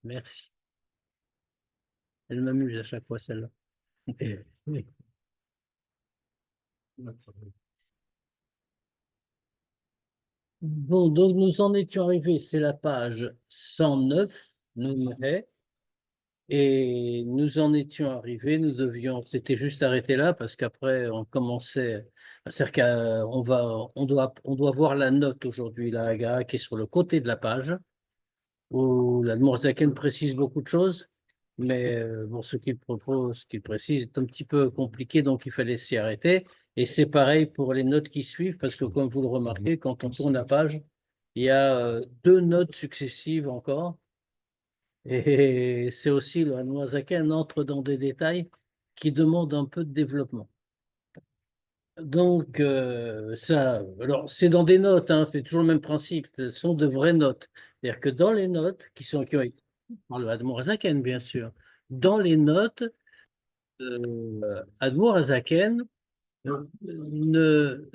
Merci. Elle m'amuse à chaque fois, celle-là. Oui. Bon, donc nous en étions arrivés, c'est la page 109, numérée, et nous en étions arrivés, nous devions, c'était juste arrêté là, parce qu'après on commençait, c'est-à-dire on doit voir la note aujourd'hui, la Haga, qui est sur le côté de la page, où l'Admour Zaken précise beaucoup de choses, mais bon, ce qu'il propose, ce qu'il précise est un petit peu compliqué, donc il fallait s'y arrêter. Et c'est pareil pour les notes qui suivent, parce que comme vous le remarquez, quand on tourne la page, il y a deux notes successives encore. Et c'est aussi, l'Admour Zaken entre dans des détails qui demandent un peu de développement. Donc, ça, alors c'est dans des notes, hein, c'est toujours le même principe, ce sont de vraies notes. C'est-à-dire que dans les notes, qui ont été par le Admour Hazaken, bien sûr, dans les notes, Admour Hazaken ne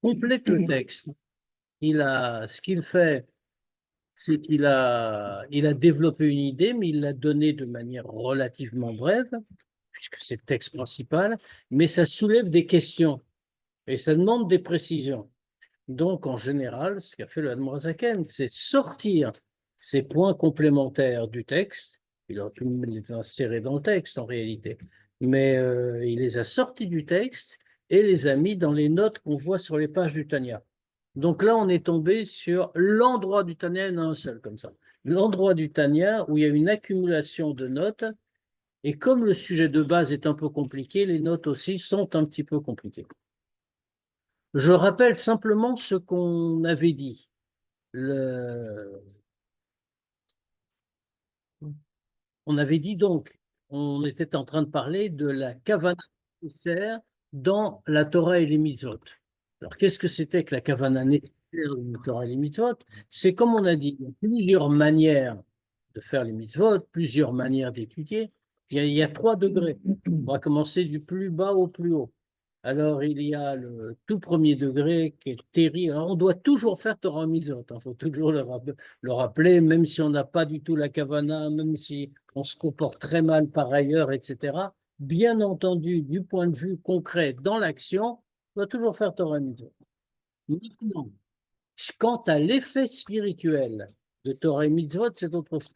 complète le texte. Ce qu'il fait, c'est il a développé une idée, mais il l'a donnée de manière relativement brève, puisque c'est le texte principal, mais ça soulève des questions et ça demande des précisions. Donc, en général, ce qu'a fait le Hadmorazaken, c'est sortir ces points complémentaires du texte. Il aurait pu les insérer dans le texte, en réalité. Mais il les a sortis du texte et les a mis dans les notes qu'on voit sur les pages du Tanya. Donc là, on est tombé sur l'endroit du Tanya, il y en a un seul comme ça. L'endroit du Tanya où il y a une accumulation de notes. Et comme le sujet de base est un peu compliqué, les notes aussi sont un petit peu compliquées. Je rappelle simplement ce qu'on avait dit. On avait dit donc, on était en train de parler de la kavana nécessaire dans la Torah et les mitzvot. Alors, qu'est-ce que c'était que la kavana nécessaire dans la Torah et les mitzvot? C'est comme on a dit, il y a plusieurs manières de faire les mitzvot, plusieurs manières d'étudier. Il y a 3 degrés. On va commencer du plus bas au plus haut. Alors, il y a le tout premier degré qui est terrible. Alors, on doit toujours faire Torah Mitzvot. Il faut toujours le rappeler, même si on n'a pas du tout la kavana, même si on se comporte très mal par ailleurs, etc. Bien entendu, du point de vue concret, dans l'action, on doit toujours faire Torah Mitzvot. Maintenant, quant à l'effet spirituel de Torah et Mitzvot, c'est autre chose.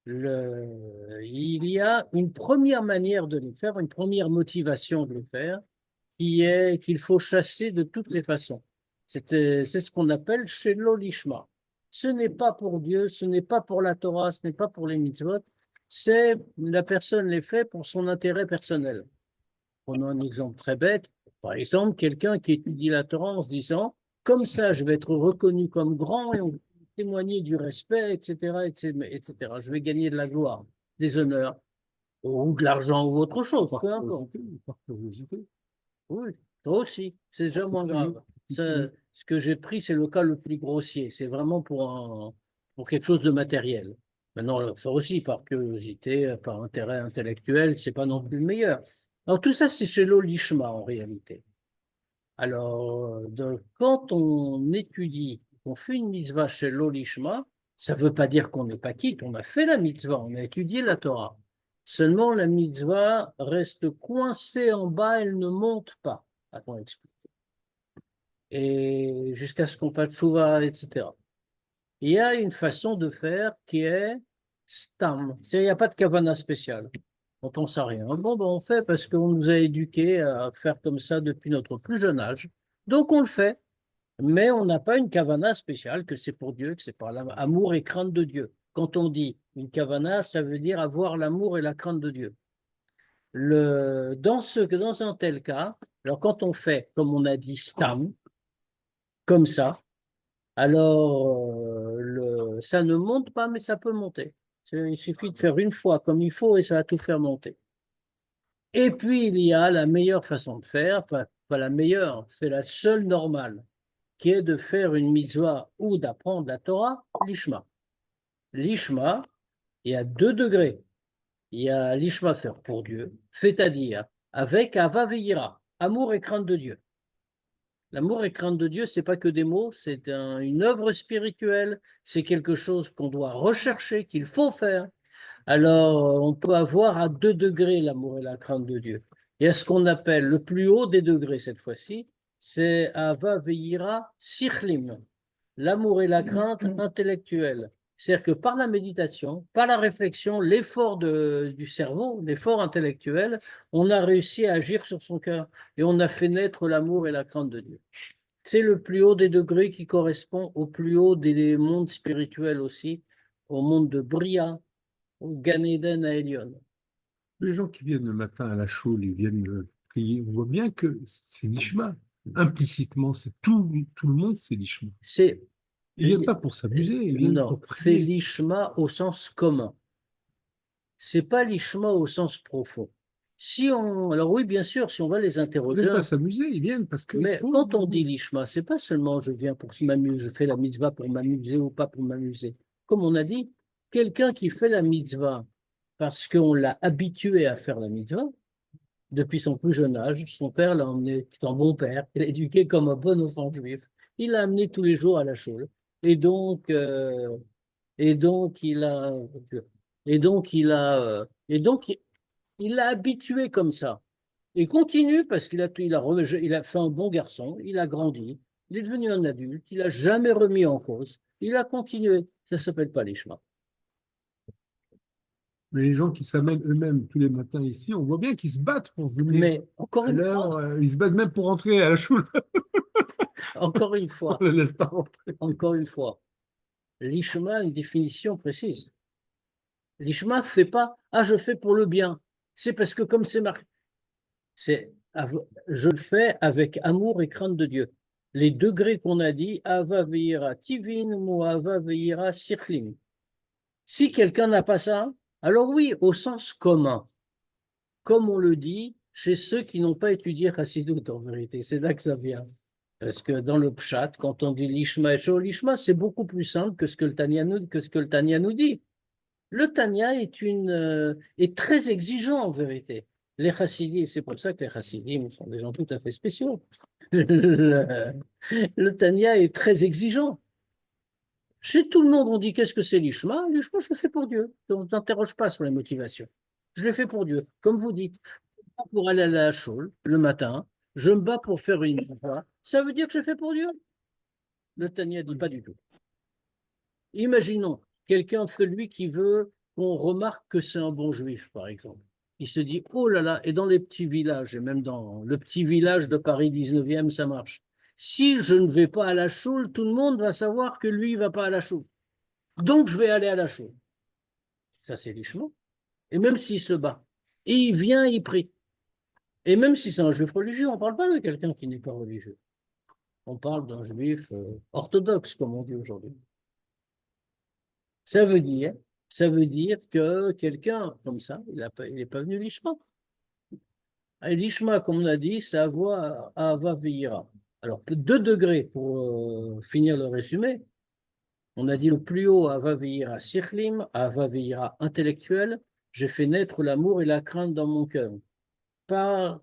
Il y a une première manière de les faire, une première motivation de les faire, qui est qu'il faut chasser de toutes les façons. C'est ce qu'on appelle Shelo Lishma. Ce n'est pas pour Dieu, ce n'est pas pour la Torah, ce n'est pas pour les mitzvot, c'est la personne les fait pour son intérêt personnel. Prenons un exemple très bête. Par exemple, quelqu'un qui étudie la Torah en se disant, comme ça, je vais être reconnu comme grand et on va témoigner du respect, etc., etc., etc. Je vais gagner de la gloire, des honneurs, ou de l'argent ou autre chose, peu importe. Par curiosité. Oui, toi aussi, c'est déjà moins grave. Ce que j'ai pris, c'est le cas le plus grossier. C'est vraiment pour quelque chose de matériel. Maintenant, le faire aussi par curiosité, par intérêt intellectuel, c'est pas non plus le meilleur. Alors, tout ça, c'est chez l'Olishma en réalité. Alors, quand on étudie, on fait une mitzvah chez l'Olishma, ça ne veut pas dire qu'on n'est pas quitte. On a fait la mitzvah, on a étudié la Torah. Seulement, la mitzvah reste coincée en bas, elle ne monte pas. Attends, explique. Et jusqu'à ce qu'on fasse tchouva, etc. Il y a une façon de faire qui est stam. Il n'y a pas de kavana spéciale. On pense à rien. Bon, ben, on fait parce qu'on nous a éduqués à faire comme ça depuis notre plus jeune âge. Donc on le fait. Mais on n'a pas une kavana spéciale, que c'est pour Dieu, que c'est par l'amour et crainte de Dieu. Quand on dit une kavana, ça veut dire avoir l'amour et la crainte de Dieu. Dans un tel cas, alors quand on fait, comme on a dit, stam, comme ça, alors ça ne monte pas, mais ça peut monter. Il suffit de faire une fois comme il faut et ça va tout faire monter. Et puis, il y a la meilleure façon de faire, enfin, pas la meilleure, c'est la seule normale, qui est de faire une mitzvah ou d'apprendre la Torah, l'ishma. L'ishma, il y a 2 degrés. Il y a l'ishma faire pour Dieu, c'est-à-dire avec avavira, amour et crainte de Dieu. L'amour et crainte de Dieu, c'est pas que des mots, c'est une œuvre spirituelle, c'est quelque chose qu'on doit rechercher, qu'il faut faire. Alors, on peut avoir à 2 degrés l'amour et la crainte de Dieu. Et à ce qu'on appelle le plus haut des degrés cette fois-ci, c'est Ava Veira Sichlim, l'amour et la crainte intellectuelle. C'est-à-dire que par la méditation, par la réflexion, l'effort du cerveau, l'effort intellectuel, on a réussi à agir sur son cœur et on a fait naître l'amour et la crainte de Dieu. C'est le plus haut des degrés qui correspond au plus haut des mondes spirituels aussi, au monde de Bria, au Gan Eden à Elion. Les gens qui viennent le matin à la choule, ils viennent prier. On voit bien que c'est l'ishma. Implicitement, c'est tout le monde, c'est l'ishma. C'est Ils viennent pas pour s'amuser, ils viennent non, pour c'est prier. l'ishma au sens commun. C'est pas l'ishma au sens profond. Si on, alors oui, bien sûr, si on va les Ils interroger, viennent pas s'amuser, ils viennent parce qu'il mais faut. quand on dit l'ishma, c'est pas seulement je viens pour m'amuser, je fais la mitzvah pour m'amuser ou pas pour m'amuser. Comme on a dit, quelqu'un qui fait la mitzvah parce qu'on l'a habitué à faire la mitzvah depuis son plus jeune âge, son père l'a emmené, c'est un bon père, il l'a éduqué comme un bon enfant juif, il l'a amené tous les jours à la shul. Et donc, euh, et donc il a, et donc il l'a habitué comme ça. Il continue parce il a fait un bon garçon, il a grandi, il est devenu un adulte, il n'a jamais remis en cause, il a continué. Ça ne s'appelle pas les chemins. Mais les gens qui s'amènent eux-mêmes tous les matins ici, on voit bien qu'ils se battent pour venir Mais encore à une l'heure. fois, Ils se battent même pour rentrer à la choule. encore une On fois, ne les laisse pas rentrer. encore une fois, l'ishma a une définition précise. L'ishma fait pas, ah, je fais pour le bien. C'est parce que comme c'est marqué, c'est, je le fais avec amour et crainte de Dieu. Les degrés qu'on a dit, Ava veira tivin ou Ava veira sirklim. Si quelqu'un n'a pas ça, alors oui, au sens commun, comme on le dit chez ceux qui n'ont pas étudié Chassidut, en vérité, c'est là que ça vient. Parce que dans le Pshat, quand on dit l'Ishma et l'Ishma, c'est beaucoup plus simple que ce que le Tanya nous dit. Le Tanya est très exigeant en vérité. Les Chassidim, c'est pour ça que les Chassidim sont des gens tout à fait spéciaux. Le Tanya est très exigeant. Chez tout le monde, on dit qu'est-ce que c'est l'Ishma? L'Ishma, je le fais pour Dieu. On ne t'interroge pas sur les motivations. Je le fais pour Dieu. Comme vous dites, pour aller à la shul le matin, je me bats pour faire une mitzvah. Ça veut dire que je fais pour Dieu? Le Tanya dit pas du tout. Imaginons, quelqu'un, celui qui veut qu'on remarque que c'est un bon juif, par exemple. Il se dit, oh là là, et dans les petits villages, et même dans le petit village de Paris 19e, ça marche. Si je ne vais pas à la choule, tout le monde va savoir que lui, il ne va pas à la choule. Donc, je vais aller à la choule. Ça, c'est lichement. Et même s'il se bat, et il vient, il prie. Et même si c'est un juif religieux, on ne parle pas de quelqu'un qui n'est pas religieux. On parle d'un juif orthodoxe, comme on dit aujourd'hui. Ça veut dire, ça veut dire que quelqu'un comme ça, il n'est pas venu l'ishma. Et l'ishma, comme on a dit, ça voit à Veira. Alors, 2 degrés pour finir le résumé. On a dit le plus haut, Ava Veira Sichlim, Ava Veira intellectuel. J'ai fait naître l'amour et la crainte dans mon cœur par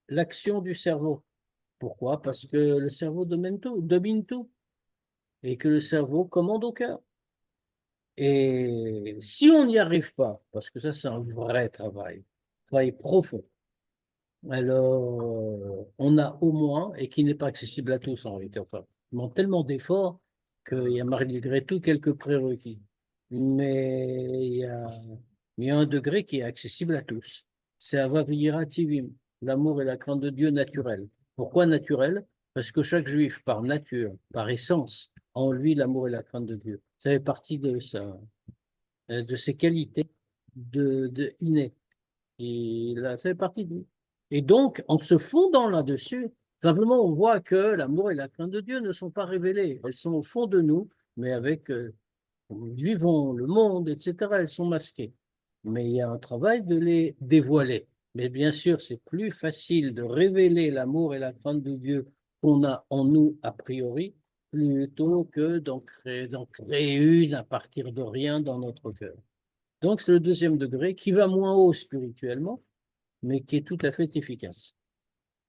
l'action du cerveau. Pourquoi? Parce que le cerveau domine tout et que le cerveau commande au cœur. Et si on n'y arrive pas, parce que ça c'est un vrai travail profond, alors on a au moins, et qui n'est pas accessible à tous en réalité, enfin, on demande tellement d'efforts qu'il y a malgré tout quelques prérequis. Mais il y a un degré qui est accessible à tous. C'est Avavira Tivim, l'amour et la crainte de Dieu naturel. Pourquoi naturel? Parce que chaque juif, par nature, par essence, a en lui l'amour et la crainte de Dieu. Ça fait partie de ses qualités innées. Et là, ça fait partie de lui. Et donc, en se fondant là-dessus, simplement, on voit que l'amour et la crainte de Dieu ne sont pas révélées. Elles sont au fond de nous, mais nous vivons le monde, etc., elles sont masquées. Mais il y a un travail de les dévoiler. Mais bien sûr, c'est plus facile de révéler l'amour et la crainte de Dieu qu'on a en nous a priori, plutôt que d'en créer une à partir de rien dans notre cœur. Donc, c'est le deuxième degré qui va moins haut spirituellement, mais qui est tout à fait efficace.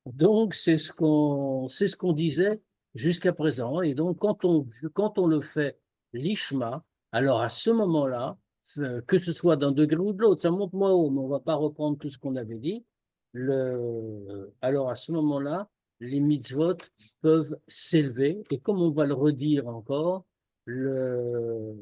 Donc, c'est ce qu'on disait jusqu'à présent. Et donc, quand on le fait l'ishma, alors à ce moment-là, que ce soit d'un degré ou de l'autre, ça monte moins haut, mais on ne va pas reprendre tout ce qu'on avait dit. Alors à ce moment-là, les mitzvot peuvent s'élever. Et comme on va le redire encore, la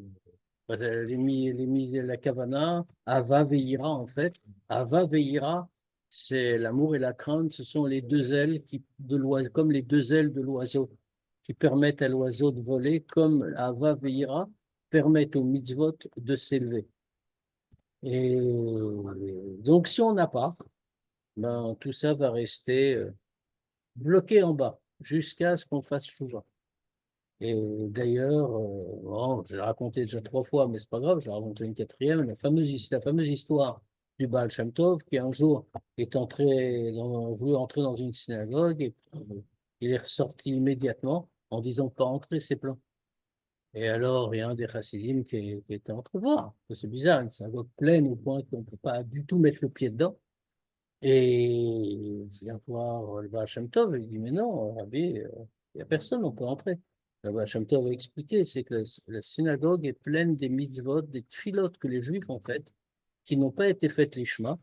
kavana, Ava Veira, en fait, Ava Veira, c'est l'amour et la crainte, ce sont les deux ailes comme les deux ailes de l'oiseau qui permettent à l'oiseau de voler, comme Ava Veira permettent aux mitzvot de s'élever. Et donc, si on n'a pas, ben, tout ça va rester bloqué en bas jusqu'à ce qu'on fasse chouva. Et d'ailleurs, bon, j'ai raconté déjà 3 fois, mais c'est pas grave, j'ai raconté une quatrième, la fameuse histoire du Baal Shem Tov qui un jour voulu entrer dans une synagogue et il est ressorti immédiatement en disant pas entrer, c'est plein. Et alors, il y a un des chassidim qui était entré voir. C'est bizarre, une synagogue pleine au point qu'on ne peut pas du tout mettre le pied dedans. Et il vient voir le Baal Shem Tov, et il dit, mais non, Rabbi, il n'y a personne, on peut entrer. Le Baal Shem Tov a expliqué, c'est que la synagogue est pleine des mitzvot, des tfilotes que les Juifs ont faites, qui n'ont pas été faites l'ishma,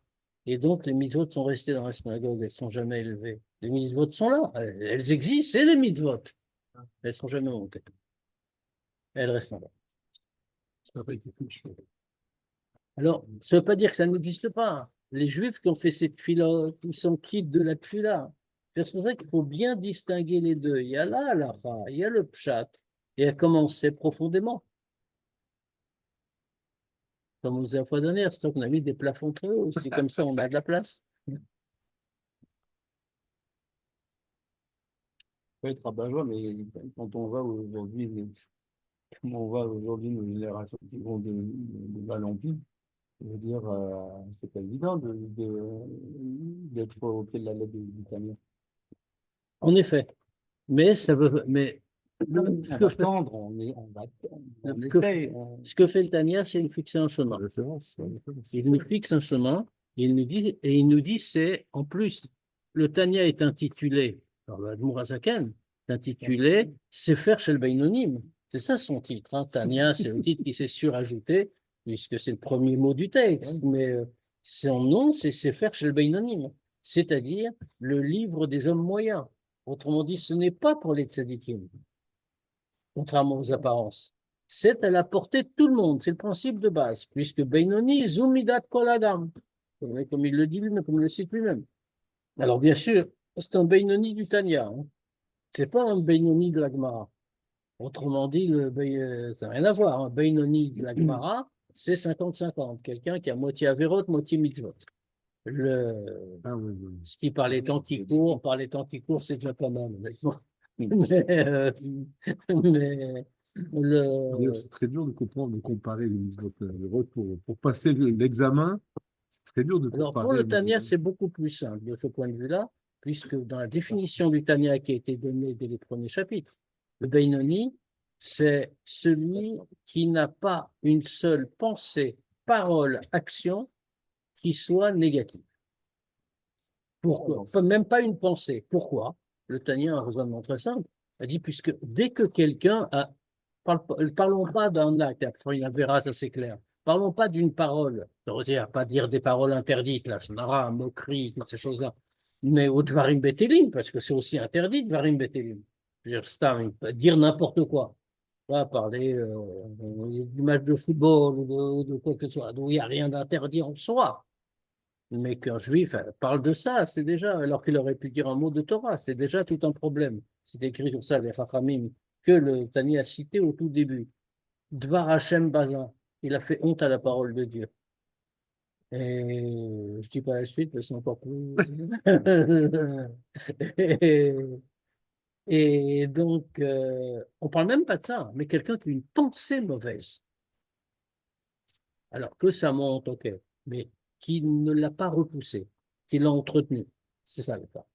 et donc les mitzvot sont restées dans la synagogue, elles ne sont jamais élevées. Les mitzvot sont là, elles existent, c'est les mitzvot. Elles ne sont jamais montées. Elles restent là. Ça n'a pas été fait. Alors, ça ne veut pas dire que ça n'existe pas. Les Juifs qui ont fait cette tfila, ils sont quittes de la tfila. C'est pour ça qu'il faut bien distinguer les deux. Il y a la halakha, il y a le pshat, et à commencer profondément. Comme on disait la fois dernière, c'est qu'on a mis des plafonds très hauts. C'est comme ça, on a de la place. Peut être rabat-joie, mais quand on va aujourd'hui, comment on va aujourd'hui, nos générations qui vont de mal en pis, je veux dire, c'est pas évident d'être au pied de la lettre du Tania. En effet. Mais ça veut. Mais On ce que va fait, tendre, on ce que- essaye. ce que fait le Tania, c'est nous fixer un chemin. Il nous fixe un chemin, il nous dit, c'est, en plus, le Tania est intitulé, alors l'Admour Azaken, est intitulé Sefer Shel Beinonim. C'est ça son titre. Hein. Tania, c'est le titre qui s'est surajouté, puisque c'est le premier mot du texte, mais son nom, c'est Sefer Shel Beinonim, c'est-à-dire le livre des hommes moyens. Autrement dit, ce n'est pas pour les tzadikim, contrairement aux apparences. C'est à la portée de tout le monde, c'est le principe de base, puisque Benoni, Zumidat Kol Adam, comme il le dit lui-même, comme il le cite lui-même. Alors bien sûr, c'est un Benoni du Tanya, hein. C'est pas un Benoni de la Gemara. Autrement dit, ça n'a rien à voir. Un Benoni de la Gemara, c'est 50-50, quelqu'un qui a moitié Averot, moitié Mitzvot. Ah, oui, oui. Ce qui par les temps qui courent, c'est déjà pas mal, honnêtement. Mais, mais D'ailleurs, c'est très dur de comprendre, de comparer les mitzvot. Pour passer l'examen, c'est très dur de Alors, pour comparer le les Tanya, mitzvot. c'est beaucoup plus simple de ce point de vue-là, puisque dans la définition du Tanya qui a été donnée dès les premiers chapitres, le Beinoni, c'est celui qui n'a pas une seule pensée, parole, action qui soit négative. Pourquoi? Même pas une pensée. Pourquoi? Le Tanya a un raisonnement très simple. Il dit, puisque dès que quelqu'un a. Parlons pas d'un acte, après il verra, ça c'est clair. Parlons pas d'une parole. Ça veut dire pas dire des paroles interdites, la shonara, moquerie, toutes ces choses-là. Mais au dvarim betelim, parce que c'est aussi interdit, dvarim betelim. Je veux dire, dire n'importe quoi. Pas parler du match de football ou de quoi que ce soit. Donc il n'y a rien d'interdit en soi. Mais qu'un juif parle de ça, c'est déjà, alors qu'il aurait pu dire un mot de Torah, c'est déjà tout un problème. C'est écrit sur ça, les Chachamim, que le Tani a cité au tout début. Dvar Hashem Bazin, il a fait honte à la parole de Dieu. Et je ne dis pas la suite, parce que c'est encore plus. et, et donc, on ne parle même pas de ça, mais quelqu'un qui a une pensée mauvaise. Alors que ça monte, ok, mais qui ne l'a pas repoussé, qui l'a entretenu. C'est ça le cas.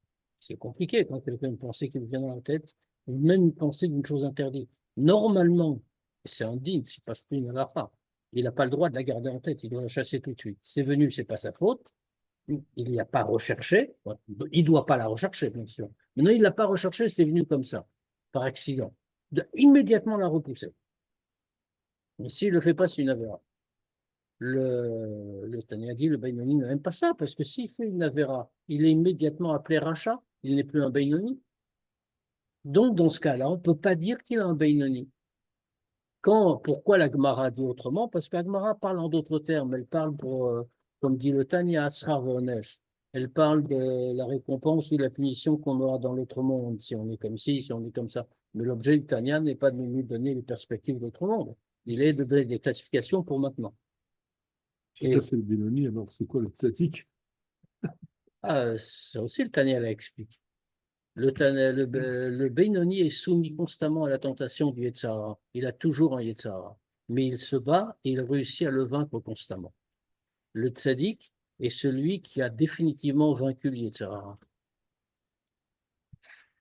C'est compliqué quand quelqu'un a une pensée qui lui vient dans la tête, ou même une pensée d'une chose interdite. Normalement, c'est indigne, c'est pas une halakha. Il n'a pas le droit de la garder en tête, il doit la chasser tout de suite. C'est venu, c'est pas sa faute, il n'y a pas recherché, il ne doit pas la rechercher, bien sûr. Maintenant, il ne l'a pas recherché, c'est venu comme ça, par accident. Immédiatement la repousser. Mais s'il ne le fait pas, c'est une avéra. Le Tanya dit, le Bainoni n'aime pas ça, parce que s'il fait une avéra, il est immédiatement appelé rachat, il n'est plus un Bainoni. Donc, dans ce cas-là, on ne peut pas dire qu'il a un Bainoni. Pourquoi la Gemara dit autrement? Parce que la Gemara parle en d'autres termes. Elle parle comme dit le Tanya, Asrar Vonesh. Elle parle de la récompense ou la punition qu'on aura dans l'autre monde, si on est comme ci, si on est comme ça. Mais l'objet du Tanya n'est pas de nous donner les perspectives de l'autre monde. Il est de donner des classifications pour maintenant. Si ça c'est le Benoni, alors c'est quoi le Tzadik? Ça aussi, le Tanya l'explique. Le Benoni est soumis constamment à la tentation du Yetzirah. Il a toujours un Yetzirah. Mais il se bat et il réussit à le vaincre constamment. Le Tzadik est celui qui a définitivement vaincu le Yetzirah.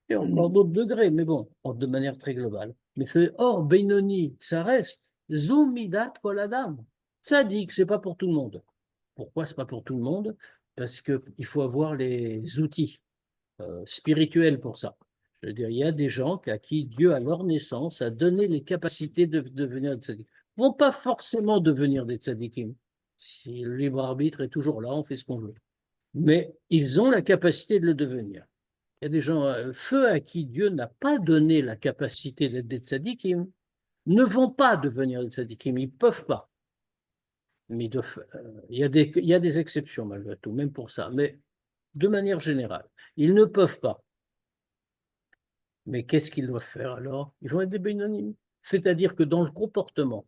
Et encore d'autres degrés, mais bon, de manière très globale. Mais or, Benoni, ça reste Zumidat Kol Adam. Tzadik, c'est pas pour tout le monde. Pourquoi c'est pas pour tout le monde? Parce qu'il faut avoir les outils spirituels pour ça. Je veux dire, il y a des gens à qui Dieu, à leur naissance, a donné les capacités de devenir des tzadikim. Ils ne vont pas forcément devenir des tzadikim. Si le libre arbitre est toujours là, on fait ce qu'on veut. Mais ils ont la capacité de le devenir. Il y a des gens, feu à qui Dieu n'a pas donné la capacité d'être des tzadikim, ne vont pas devenir des tzadikim. Ils ne peuvent pas. Mais il y a des exceptions malgré tout, même pour ça. Mais de manière générale, ils ne peuvent pas. Mais qu'est-ce qu'ils doivent faire alors? Ils vont être des bénonymes. C'est-à-dire que dans le comportement,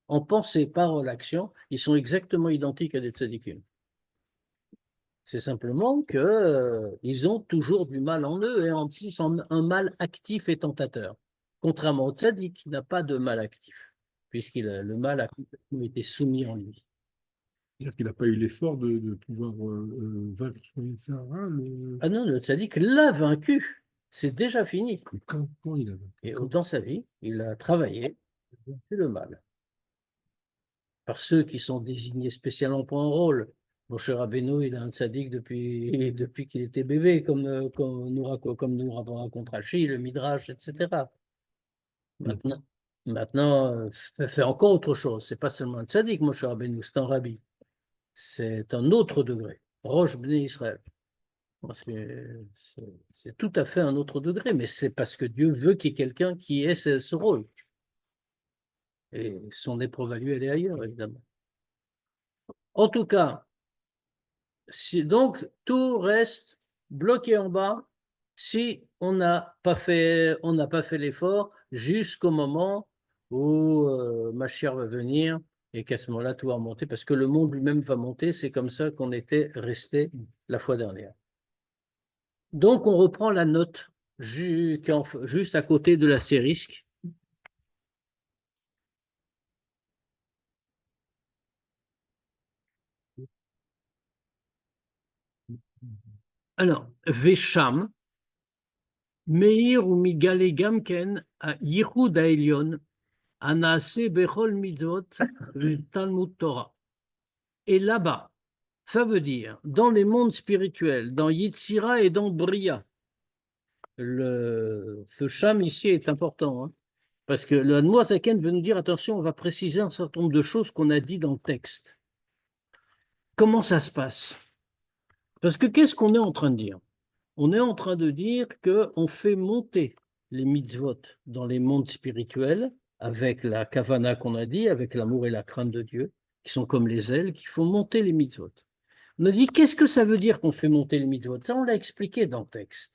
en pensée, parole, action, ils sont exactement identiques à des tzadikim. C'est simplement qu'ils ont toujours du mal en eux, et en plus un mal actif et tentateur. Contrairement au tzadik, qui n'a pas de mal actif, le mal a complètement été soumis en lui. C'est-à-dire qu'il n'a pas eu l'effort de pouvoir vaincre son Yetzirah. Ah non, le tzadik l'a vaincu. C'est déjà fini. Mais quand il a vaincu? Et dans sa vie, il a travaillé, il a vaincu le mal. Par ceux qui sont désignés spécialement pour un rôle. Moshe Rabbeinu, il a un tzaddik depuis qu'il était bébé, comme nous raconte Rashi, le Midrash, etc. Maintenant, fait encore autre chose. C'est pas seulement un tzaddik, Moshe Rabbeinu, c'est un rabbi. C'est un autre degré. Roche Bnei Israël. C'est tout à fait un autre degré, mais c'est parce que Dieu veut qu'il y ait quelqu'un qui ait ce rôle. Et son épreuve à lui, elle est ailleurs, évidemment. En tout cas, donc tout reste bloqué en bas si on n'a pas fait l'effort jusqu'au moment où Mashiach va venir et qu'à ce moment-là tout va remonter parce que le monde lui-même va monter. C'est comme ça qu'on était resté la fois dernière. Donc on reprend la note juste à côté de l'astérisque. Alors, Vesham, Meir ou Migale Gamken, à Yichud Aelion, Anase Bechol Mitzvot, Talmud Torah. Et là-bas, ça veut dire, dans les mondes spirituels, dans Yitzhira et dans Bria, le Sham ici est important, hein, parce que le Noazaken veut nous dire, attention, on va préciser un certain nombre de choses qu'on a dit dans le texte. Comment ça se passe? Parce que qu'est-ce qu'on est en train de dire? On est en train de dire qu'on fait monter les mitzvot dans les mondes spirituels avec la kavana qu'on a dit, avec l'amour et la crainte de Dieu, qui sont comme les ailes, qui font monter les mitzvot. On a dit, qu'est-ce que ça veut dire qu'on fait monter les mitzvot? Ça, on l'a expliqué dans le texte.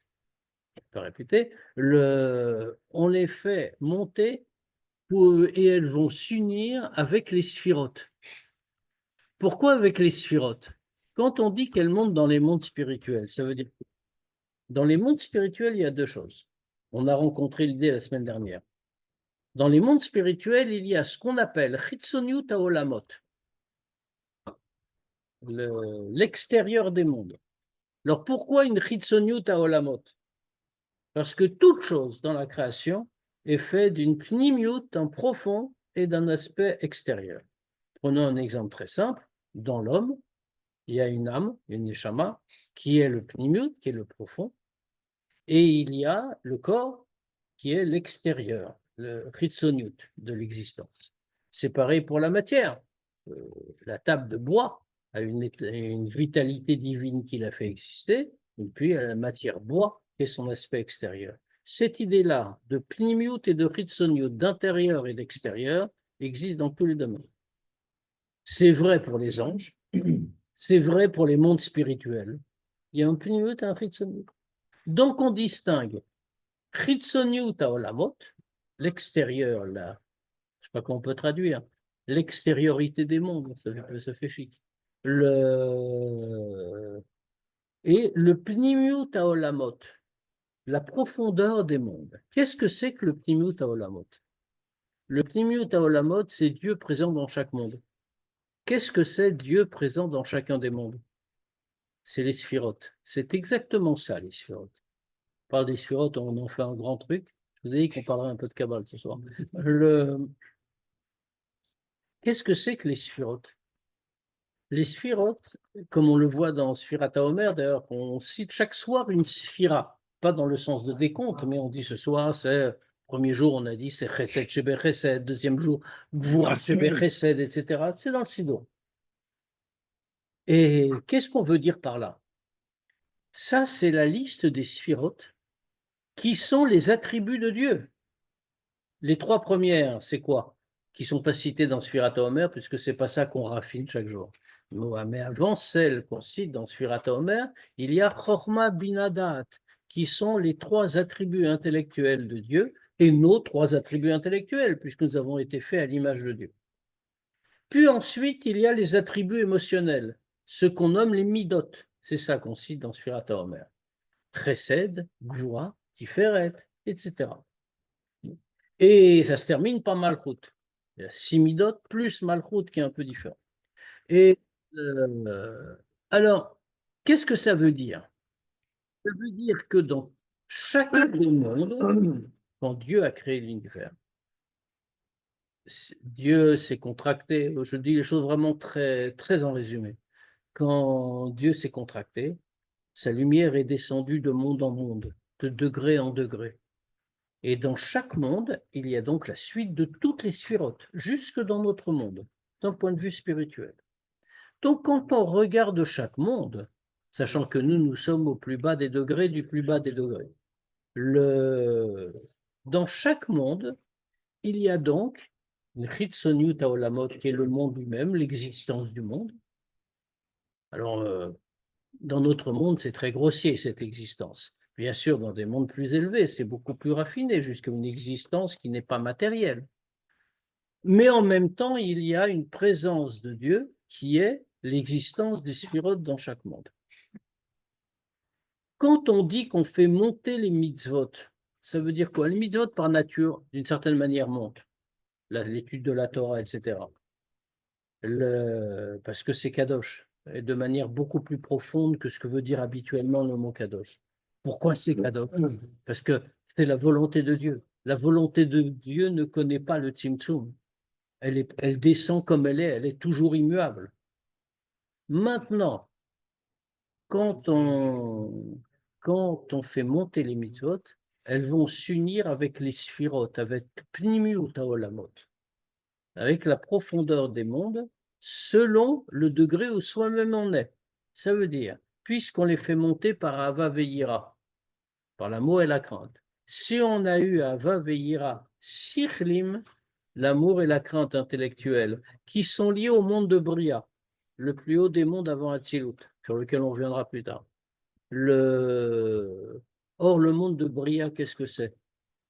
Je peux répéter. On les fait monter et elles vont s'unir avec les sphirotes. Pourquoi avec les sphirotes? Quand on dit qu'elles montent dans les mondes spirituels, ça veut dire que dans les mondes spirituels, il y a deux choses. On a rencontré l'idée la semaine dernière. Dans les mondes spirituels, il y a ce qu'on appelle Chitzoniut Haolamot, l'extérieur des mondes. Alors pourquoi une Chitzoniut Haolamot? Parce que toute chose dans la création est faite d'une Pnimiut, d'un profond et d'un aspect extérieur. Prenons un exemple très simple. Dans l'homme, Il y a une âme, une neshama, qui est le pnimiut, qui est le profond, et il y a le corps, qui est l'extérieur, le chitzoniut de l'existence. C'est pareil pour la matière. La table de bois a une vitalité divine qui l'a fait exister, et puis la matière bois, qui est son aspect extérieur. Cette idée-là de pnimiut et de chitzoniut, d'intérieur et d'extérieur, existe dans tous les domaines. C'est vrai pour les anges, c'est vrai pour les mondes spirituels. Il y a un pnimiut et un chitzoniut. Donc on distingue chitzoniut haolamot, l'extérieur, je ne sais pas comment on peut traduire, l'extériorité des mondes, ça fait chic. Et le pnimiut haolamot, la profondeur des mondes. Qu'est-ce que c'est que le pnimiut haolamot? Le pnimiut haolamot, c'est Dieu présent dans chaque monde. Qu'est-ce que c'est Dieu présent dans chacun des mondes? C'est les sphirotes. C'est exactement ça, les sphirotes. On parle des sphirotes, on en fait un grand truc. Je vous ai dit qu'on parlerait un peu de Kabbale ce soir. Qu'est-ce que c'est que les sphirotes? Les sphirotes, comme on le voit dans Sphirat HaOmer, d'ailleurs, on cite chaque soir une sphira, pas dans le sens de décompte, mais on dit ce soir, c'est, premier jour, on a dit c'est Chesed Shebe Chesed, deuxième jour, Gvura Shebe Chesed, etc. C'est dans le Sidon. Et qu'est-ce qu'on veut dire par là? Ça, c'est la liste des sphirotes qui sont les attributs de Dieu. Les trois premières, c'est quoi? Qui ne sont pas citées dans Sphirat HaOmer, puisque ce n'est pas ça qu'on raffine chaque jour. Mais avant celles qu'on cite dans Sphirat HaOmer, il y a Chorma Binadat, qui sont les trois attributs intellectuels de Dieu, et nos trois attributs intellectuels, puisque nous avons été faits à l'image de Dieu. Puis ensuite, il y a les attributs émotionnels, ce qu'on nomme les midot. C'est ça qu'on cite dans Sphirat HaOmer. Chesed, Gvura, Tiferet, etc. Et ça se termine par Malchut. Il y a 6 midot plus Malchut qui est un peu différent. Et alors, qu'est-ce que ça veut dire? Ça veut dire que dans chacun des mondes, quand Dieu a créé l'univers, Dieu s'est contracté, je dis les choses vraiment très, très en résumé. Quand Dieu s'est contracté, sa lumière est descendue de monde en monde, de degré en degré. Et dans chaque monde, il y a donc la suite de toutes les sphirotes, jusque dans notre monde, d'un point de vue spirituel. Donc quand on regarde chaque monde, sachant que nous sommes au plus bas des degrés du plus bas des degrés, dans chaque monde, il y a donc une Chitzoniut Haolamot, qui est le monde lui-même, l'existence du monde. Alors, dans notre monde, c'est très grossier, cette existence. Bien sûr, dans des mondes plus élevés, c'est beaucoup plus raffiné, jusqu'à une existence qui n'est pas matérielle. Mais en même temps, il y a une présence de Dieu qui est l'existence des sphirotes dans chaque monde. Quand on dit qu'on fait monter les mitzvot, ça veut dire quoi? Les mitzvot, par nature, d'une certaine manière, montent. L'étude de la Torah, etc. Parce que c'est kadosh, et de manière beaucoup plus profonde que ce que veut dire habituellement le mot kadosh. Pourquoi c'est kadosh? Parce que c'est la volonté de Dieu. La volonté de Dieu ne connaît pas le tzimtzum. Elle descend comme elle est toujours immuable. Maintenant, quand on fait monter les mitzvot, elles vont s'unir avec les sphirotes, avec Pnimiut Haolamot, avec la profondeur des mondes, selon le degré où soi-même on est. Ça veut dire, puisqu'on les fait monter par Ava Veira, par l'amour et la crainte. Si on a eu Ava Veira, Sichlim, l'amour et la crainte intellectuelle, qui sont liés au monde de Bria, le plus haut des mondes avant Atzilut, sur lequel on reviendra plus tard. Or, le monde de Bria, qu'est-ce que c'est?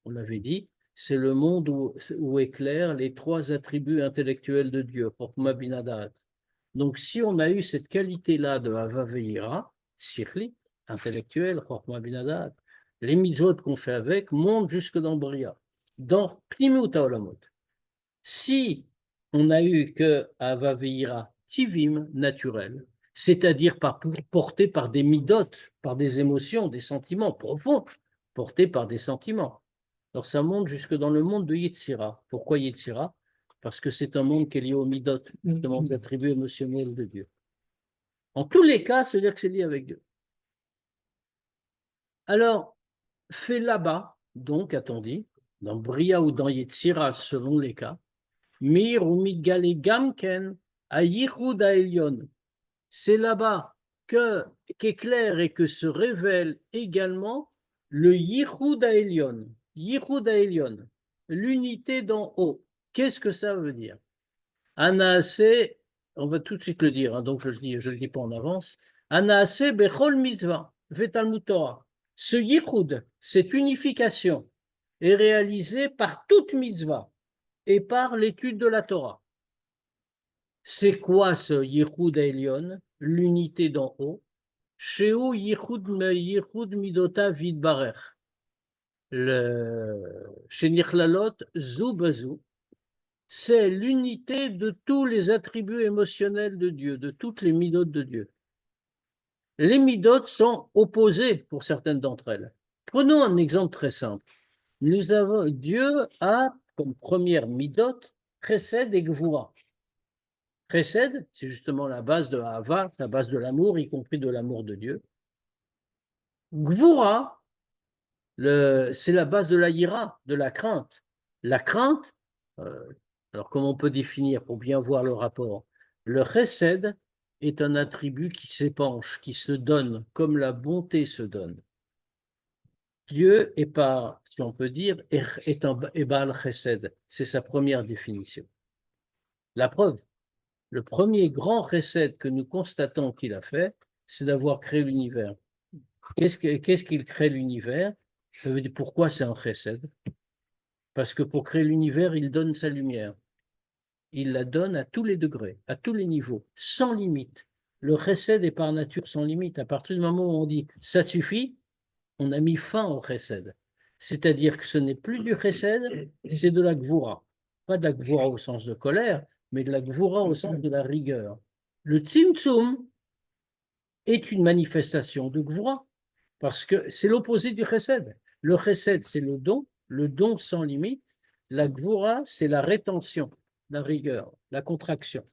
On l'avait dit, c'est le monde où éclairent les trois attributs intellectuels de Dieu, Chokma Binadat. Donc, si on a eu cette qualité-là de Hava Veira, Sikhli, intellectuel, Chokma Binadat, les mitzvot qu'on fait avec montent jusque dans Bria, dans Pnimiut Haolamot. Si on a eu que Hava Veira Tivim, naturel, c'est-à-dire porté par des midot, par des émotions, des sentiments profonds, portés par des sentiments. Alors ça monte jusque dans le monde de Yetzira. Pourquoi Yetzira? Parce que c'est un monde qui est lié au midot, justement aux attributs émotionnels de Dieu. En tous les cas, ça veut dire que c'est lié avec Dieu. Alors, fait là-bas, donc, a-t-on dit, dans Bria ou dans Yetzira, selon les cas, Mir ou Midgale Gamken, à Yichud Elyon. C'est là-bas qu'éclaire et que se révèle également le Yichud Elyon. Yichud Elyon, l'unité d'en haut. Qu'est-ce que ça veut dire? Anaase, on va tout de suite le dire, hein, donc je le dis pas en avance. Anaase bechol mitzvah, vetalmud Torah. Ce yichud, cette unification, est réalisée par toute mitzvah et par l'étude de la Torah. C'est quoi ce yichud elyon, l'unité d'en haut? Sheu yichud midota vidbarer. Le sheniclalot zu bezou. C'est l'unité de tous les attributs émotionnels de Dieu, de toutes les midotes de Dieu. Les midotes sont opposées pour certaines d'entre elles. Prenons un exemple très simple. Dieu a comme première midote Chesed et Gvura. Chesed, c'est justement la base de Ahava, la base de l'amour, y compris de l'amour de Dieu. Gvura, c'est la base de la ira, de la crainte. La crainte, alors comment on peut définir pour bien voir le rapport? Le chesed est un attribut qui s'épanche, qui se donne, comme la bonté se donne. Dieu est par, si on peut dire, est un Baal chesed. C'est sa première définition. La preuve, le premier grand chesed que nous constatons qu'il a fait, c'est d'avoir créé l'univers. Qu'est-ce qu'il crée l'univers? Ça veut dire pourquoi c'est un chesed? Parce que pour créer l'univers, il donne sa lumière. Il la donne à tous les degrés, à tous les niveaux, sans limite. Le chesed est par nature sans limite. À partir du moment où on dit ça suffit, on a mis fin au chesed. C'est-à-dire que ce n'est plus du chesed, c'est de la gvura. Pas de la gvura au sens de colère, mais de la gvura au sens de la rigueur. Le tzimtzum est une manifestation de gvura, parce que c'est l'opposé du chesed. Le chesed, c'est le don sans limite. La gvura, c'est la rétention, la rigueur, la contraction.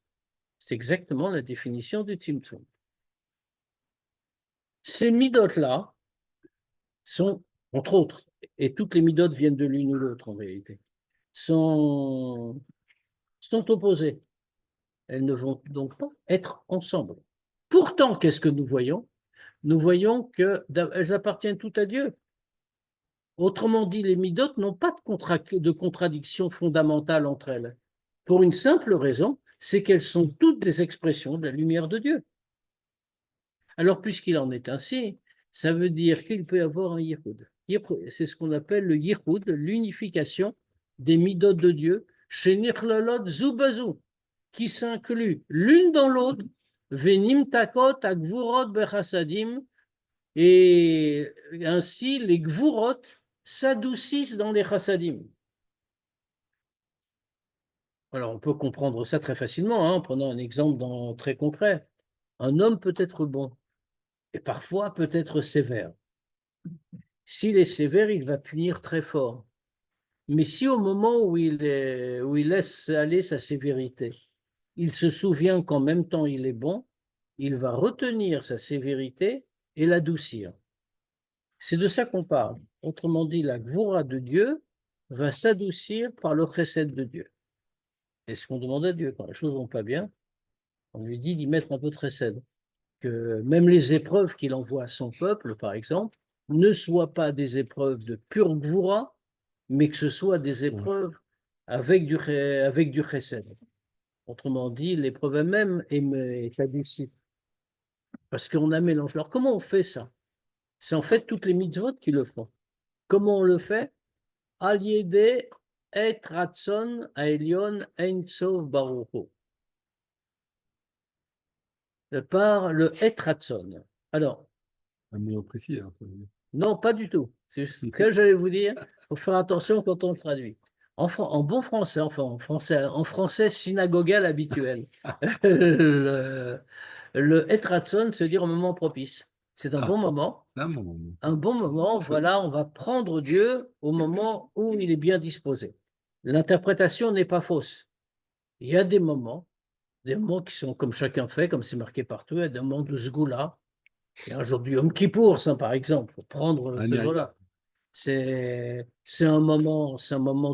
C'est exactement la définition du tzimtzum. Ces midotes-là sont, entre autres, et toutes les midotes viennent de l'une ou l'autre en réalité, sont opposées. Elles ne vont donc pas être ensemble. Pourtant, qu'est-ce que nous voyons? Nous voyons qu'elles appartiennent toutes à Dieu. Autrement dit, les midotes n'ont pas de contradiction fondamentale entre elles. Pour une simple raison, c'est qu'elles sont toutes des expressions de la lumière de Dieu. Alors, puisqu'il en est ainsi, ça veut dire qu'il peut y avoir un yichud. C'est ce qu'on appelle le yichud, l'unification des midotes de Dieu, chez Nichlolot Zubazu, qui s'incluent l'une dans l'autre, Venim Takot Agvurot Bechasadim, et ainsi les Gvurot s'adoucissent dans les Chassadim. Alors, on peut comprendre ça très facilement, en prenant un exemple très concret. Un homme peut être bon, et parfois peut être sévère. S'il est sévère, il va punir très fort. Mais si au moment où il laisse aller sa sévérité, il se souvient qu'en même temps il est bon, il va retenir sa sévérité et l'adoucir. C'est de ça qu'on parle. Autrement dit, la gvura de Dieu va s'adoucir par le chesed de Dieu. C'est ce qu'on demande à Dieu. Quand les choses ne vont pas bien, on lui dit d'y mettre un peu de chesed. Que même les épreuves qu'il envoie à son peuple, par exemple, ne soient pas des épreuves de pure gvura, mais que ce soit des épreuves avec du chesed. Autrement dit, l'épreuve elle-même est adoucie. Parce qu'on a mélangé. Alors, comment on fait ça? C'est en fait toutes les mitzvot qui le font. Comment on le fait? Aliede et ratson aelion ein sov baruchu. Par le et ratson. Alors, un mot précis. Hein, non, pas du tout. C'est ce que j'allais vous dire. Il faut faire attention quand on le traduit. En bon français, enfin en français synagogal habituel, le etratson se dire au moment propice. C'est un bon moment. C'est un bon moment. Un bon moment, voilà, on va prendre Dieu au moment où il est bien disposé. L'interprétation n'est pas fausse. Il y a des moments des moments qui sont comme chacun fait, comme c'est marqué partout, il y a des moments de Sgoula. Il y a un jour du Yom Kippour, ça, par exemple, pour prendre ce jour-là. C'est un moment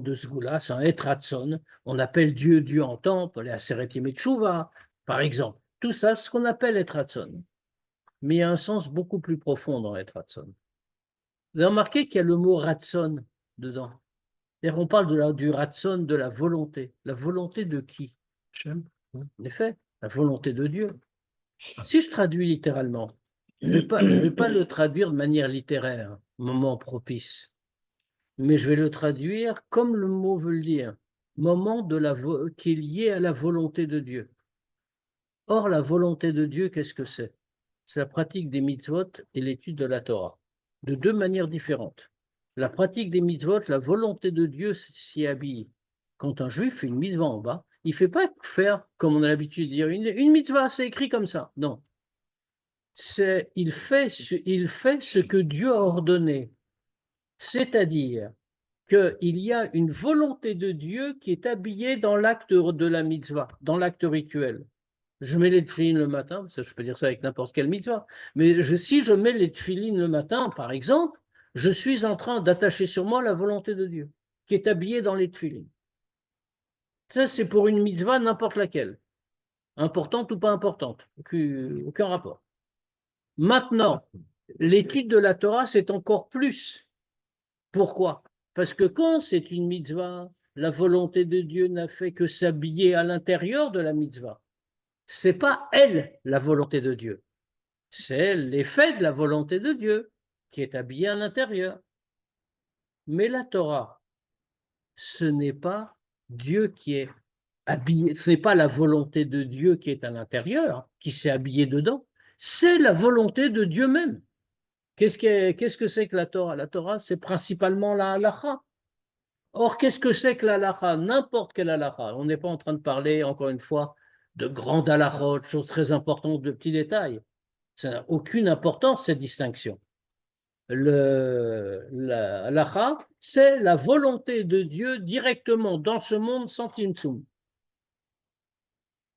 de Sgoula, c'est un Etratson. On appelle Dieu, Dieu en temple, les Aseretim et Tchouva, par exemple. Tout ça, c'est ce qu'on appelle Etratson. Mais il y a un sens beaucoup plus profond dans Etratson. Vous avez remarqué qu'il y a le mot Ratson dedans. On parle du Ratson, de la volonté. La volonté de qui? En effet, la volonté de Dieu. Si je traduis littéralement, je ne vais pas le traduire de manière littéraire, moment propice, mais je vais le traduire comme le mot veut le dire, moment qui est lié à la volonté de Dieu. Or, la volonté de Dieu, qu'est-ce que c'est? C'est la pratique des mitzvot et l'étude de la Torah, de deux manières différentes. La pratique des mitzvot, la volonté de Dieu s'y habille. Quand un juif fait une mitzvah en bas, il ne fait pas faire, comme on a l'habitude de dire, une mitzvah, c'est écrit comme ça. Non. Il fait ce que Dieu a ordonné. C'est-à-dire qu'il y a une volonté de Dieu qui est habillée dans l'acte de la mitzvah, dans l'acte rituel. Je mets les tefilines le matin, ça, je peux dire ça avec n'importe quelle mitzvah, mais si je mets les tefilines le matin, par exemple, je suis en train d'attacher sur moi la volonté de Dieu, qui est habillée dans les tefilines. Ça, c'est pour une mitzvah n'importe laquelle, importante ou pas importante, aucun rapport. Maintenant, l'étude de la Torah, c'est encore plus. Pourquoi? Parce que quand c'est une mitzvah, la volonté de Dieu n'a fait que s'habiller à l'intérieur de la mitzvah. C'est pas elle, la volonté de Dieu. C'est l'effet de la volonté de Dieu qui est habillé à l'intérieur. Mais la Torah, ce n'est pas Dieu qui est habillé, ce n'est pas la volonté de Dieu qui est à l'intérieur, qui s'est habillé dedans, c'est la volonté de Dieu même. Qu'est-ce que c'est que la Torah? La Torah, c'est principalement la halakha. Or, qu'est-ce que c'est que la halakha? N'importe quelle halakha. On n'est pas en train de parler, encore une fois, de grandes halakhot, de choses très importantes, de petits détails. Ça n'a aucune importance, cette distinction. La halakha, c'est la volonté de Dieu directement dans ce monde sans timtsum.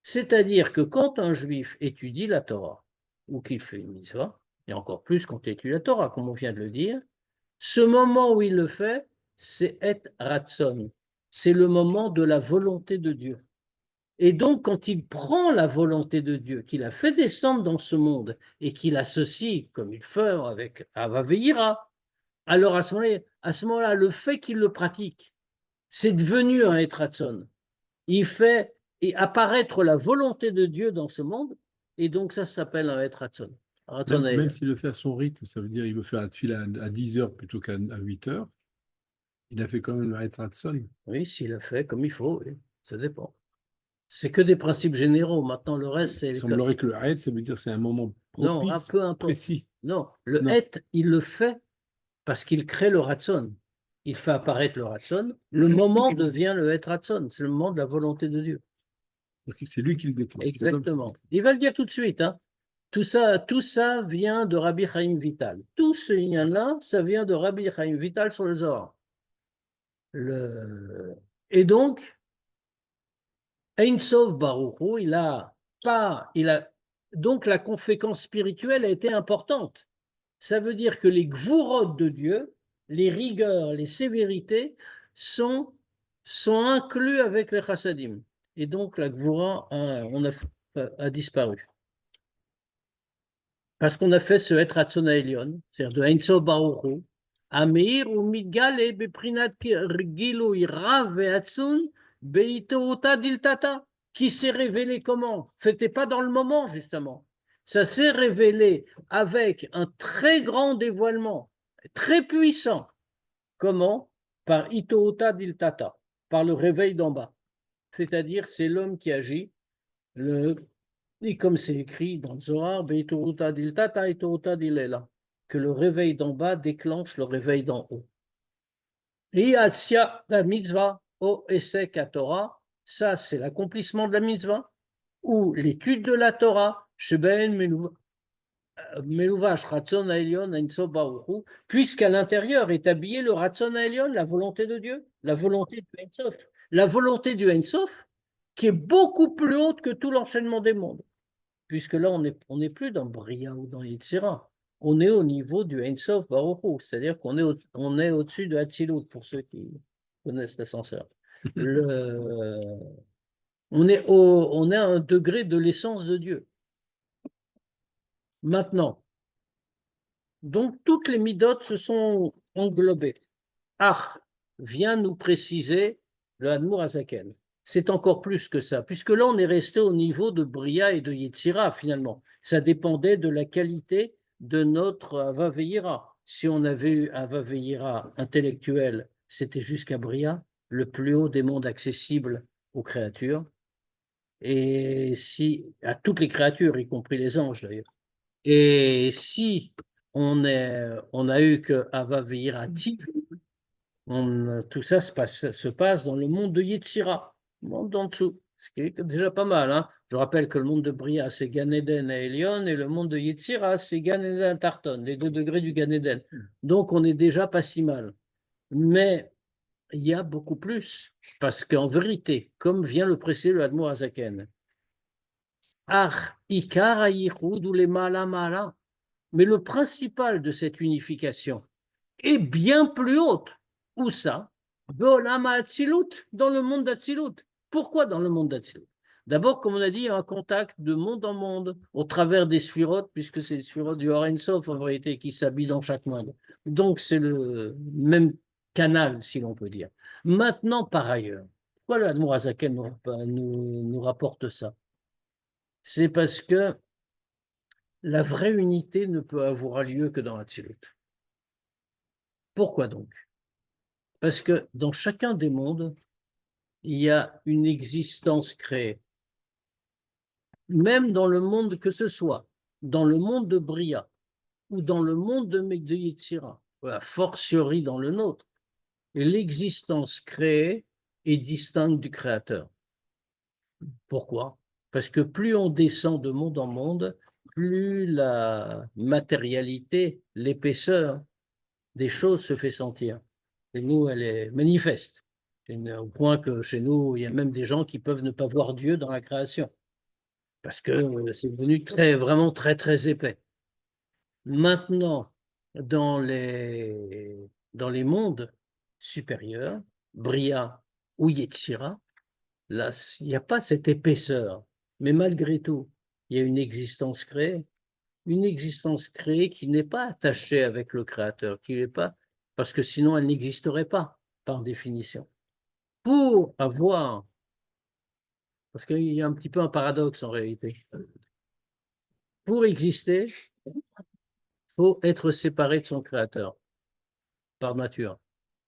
C'est-à-dire que quand un juif étudie la Torah, ou qu'il fait une mitzvah, et encore plus quand il étudie la Torah, comme on vient de le dire, ce moment où il le fait, c'est et ratson, c'est le moment de la volonté de Dieu. Et donc, quand il prend la volonté de Dieu, qu'il a fait descendre dans ce monde, et qu'il associe, comme il fait avec Avaveira, alors à ce moment-là, le fait qu'il le pratique, c'est devenu un et ratson. Il fait apparaître la volonté de Dieu dans ce monde, et donc ça s'appelle un et ratson. Même s'il le fait à son rythme, ça veut dire qu'il veut faire la tefila à 10 heures plutôt qu'à 8 heures, il a fait quand même le Ha'etz Ratson. Oui, s'il le fait comme il faut, oui. Ça dépend. C'est que des principes généraux. Maintenant, le reste, c'est... Il semblerait que le Ha'etz, ça veut dire que c'est un moment Non, propice, peu importe. précis. Non, le Non. het, il le fait parce qu'il crée le ratson. Il fait apparaître le ratson. Le moment devient le het ratson. C'est le moment de la volonté de Dieu. C'est lui qui le déclenche. Exactement. Il va le dire tout de suite. Hein. Tout ça vient de Rabbi Chaim Vital. Tout ce lien-là, ça vient de Rabbi Chaim Vital sur le Zohar. Et donc, Ein Sof Baruch Hu, donc la conséquence spirituelle a été importante. Ça veut dire que les gvurot de Dieu, les rigueurs, les sévérités, sont inclus avec les chassadim. Et donc la gvura a disparu. Parce qu'on a fait ce Et Ratson Ha'elyon, c'est-à-dire de Ein Sof Baruch Hu, Ameir ou Migale beprinat gilui rav ve'atzun beitota diltata, qui s'est révélé comment? C'était pas dans le moment, justement. Ça s'est révélé avec un très grand dévoilement, très puissant. Comment? Par Itoota Diltata, par le réveil d'en bas. C'est-à-dire, c'est l'homme qui agit, et comme c'est écrit dans le Zohar, Itoota Diltata, Itoota Dilela, que le réveil d'en bas déclenche le réveil d'en haut. Riatzia la mitzvah, o esek à Torah, ça c'est l'accomplissement de la mitzvah, ou l'étude de la Torah, Sheben Meluvash Ratson Ha'elyon Ein Sof Baruch Hu, puisqu'à l'intérieur est habillé le Ratson Ha'elyon, la volonté de Dieu, la volonté du Ein Sof. La volonté du Ein Sof, qui est beaucoup plus haute que tout l'enchaînement des mondes. Puisque là, on n'est plus dans Bria ou dans Yetzira. On est au niveau du Ein Sof Baruch Hu, c'est-à-dire qu'on est, on est au-dessus de Hatzilut, pour ceux qui connaissent l'ascenseur. On est à un degré de l'essence de Dieu. Maintenant, donc toutes les midotes se sont englobées. Ah, vient nous préciser le Admour Azaken. C'est encore plus que ça, puisque là, on est resté au niveau de Bria et de Yetzira, finalement. Ça dépendait de la qualité de notre Avaveira. Si on avait eu Avaveira intellectuel, c'était jusqu'à Bria, le plus haut des mondes accessibles aux créatures. Et si, à toutes les créatures, y compris les anges d'ailleurs. Et si on a eu que Avaveira tout ça se passe dans le monde de Yetzira, le monde d'en dessous, ce qui est déjà pas mal. Hein. Je rappelle que le monde de Bria, c'est Gan Eden et Elion, et le monde de Yetzira, c'est Gan Eden et Tarton, les 2 degrés du Gan Eden. Donc, on est déjà pas si mal. Mais il y a beaucoup plus, parce qu'en vérité, comme vient le préciser le Admour Azaken, Ach, Ikar Yichud ou les Mala Mala, mais le principal de cette unification est bien plus haute. Où ça? Dans le monde d'Atsilut. Pourquoi dans le monde d'Atsilut? D'abord, comme on a dit, il y a un contact de monde en monde au travers des sphirotes, puisque c'est les sphirotes du Or Ein Sof en vérité qui s'habillent dans chaque monde. Donc c'est le même canal, si l'on peut dire. Maintenant, par ailleurs, pourquoi le Admour Azaken nous rapporte ça? C'est parce que la vraie unité ne peut avoir lieu que dans Atsilut. Pourquoi donc? Parce que dans chacun des mondes, il y a une existence créée. Même dans le monde que ce soit, dans le monde de Bria ou dans le monde de Yetzira, a fortiori dans le nôtre, l'existence créée est distincte du Créateur. Pourquoi? Parce que plus on descend de monde en monde, plus la matérialité, l'épaisseur des choses se fait sentir. Et nous, elle est manifeste. Au point que chez nous, il y a même des gens qui peuvent ne pas voir Dieu dans la création. Parce que c'est devenu vraiment très, très épais. Maintenant, dans les mondes supérieurs, Bria ou Yetzira, là, il n'y a pas cette épaisseur. Mais malgré tout, il y a une existence créée qui n'est pas attachée avec le Créateur, qui n'est pas, parce que sinon elle n'existerait pas, par définition. Pour avoir, parce qu'il y a un petit peu un paradoxe en réalité, pour exister, il faut être séparé de son Créateur, par nature.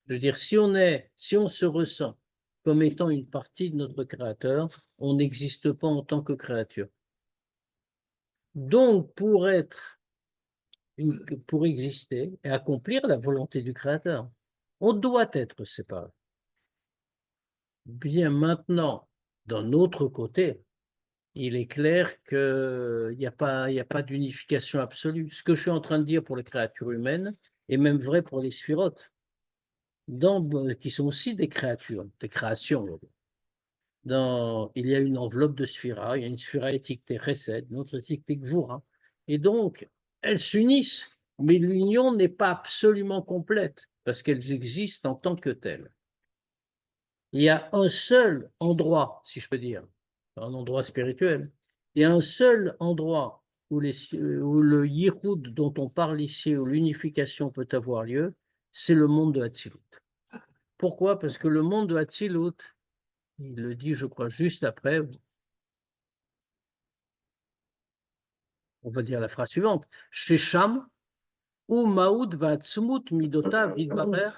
Je veux dire, si on se ressent comme étant une partie de notre Créateur, on n'existe pas en tant que créature. Donc, pour exister et accomplir la volonté du Créateur, on doit être séparé. Bien maintenant, d'un autre côté, il est clair qu'il n'y a pas d'unification absolue. Ce que je suis en train de dire pour les créatures humaines est même vrai pour les sphirotes, qui sont aussi des créatures, des créations. Il y a une enveloppe de sphira, il y a une sphira étiquetée Chesed, une autre étiquetée Gvura. Et donc, elles s'unissent, mais l'union n'est pas absolument complète, parce qu'elles existent en tant que telles. Il y a un seul endroit, si je peux dire, un endroit spirituel, il y a un seul endroit où le yichud dont on parle ici, où l'unification peut avoir lieu, c'est le monde de Hatzilut. Pourquoi? Parce que le monde de Hatzilut, il le dit, je crois, juste après, on va dire la phrase suivante, Shesham, ou Maoud va tsmut midota vidbarer,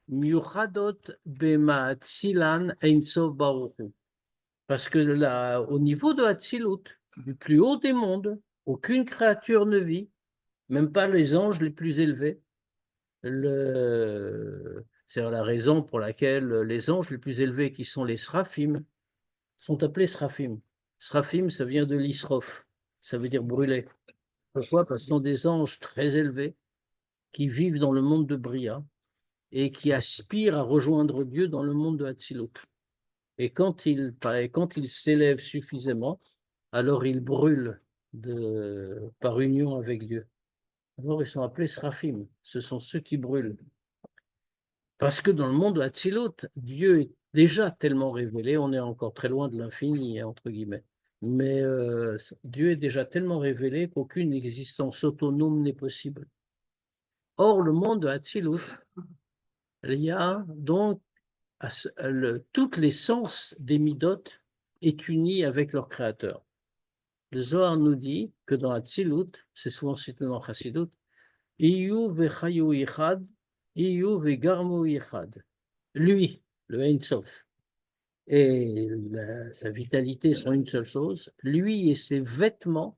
miuchadot bema tzilan einsov baruchu. Parce que là, au niveau de Hatzilut, du plus haut des mondes, aucune créature ne vit, même pas les anges les plus élevés. C'est la raison pour laquelle les anges les plus élevés, qui sont les Sraphim, sont appelés Sraphim. Sraphim, ça vient de l'Isrof, ça veut dire brûler. Pourquoi? Parce que ce sont des anges très élevés qui vivent dans le monde de Bria et qui aspirent à rejoindre Dieu dans le monde de Hatzilut. Et quand il s'élève suffisamment, alors il brûle par union avec Dieu. Alors ils sont appelés Sraphim, ce sont ceux qui brûlent. Parce que dans le monde de Hatzilut, Dieu est déjà tellement révélé, on est encore très loin de l'infini, hein, entre guillemets. Mais Dieu est déjà tellement révélé qu'aucune existence autonome n'est possible. Or, le monde de Hatzilut, il y a donc toutes les sens des Midot est uni avec leur créateur. Le Zohar nous dit que dans Hatzilut, c'est souvent cité dans Chassidut, Iyu vechayu yichad, Iyu vegarmu yichad. Lui, le Ein Sof, et sa vitalité sont une seule chose, lui et ses vêtements,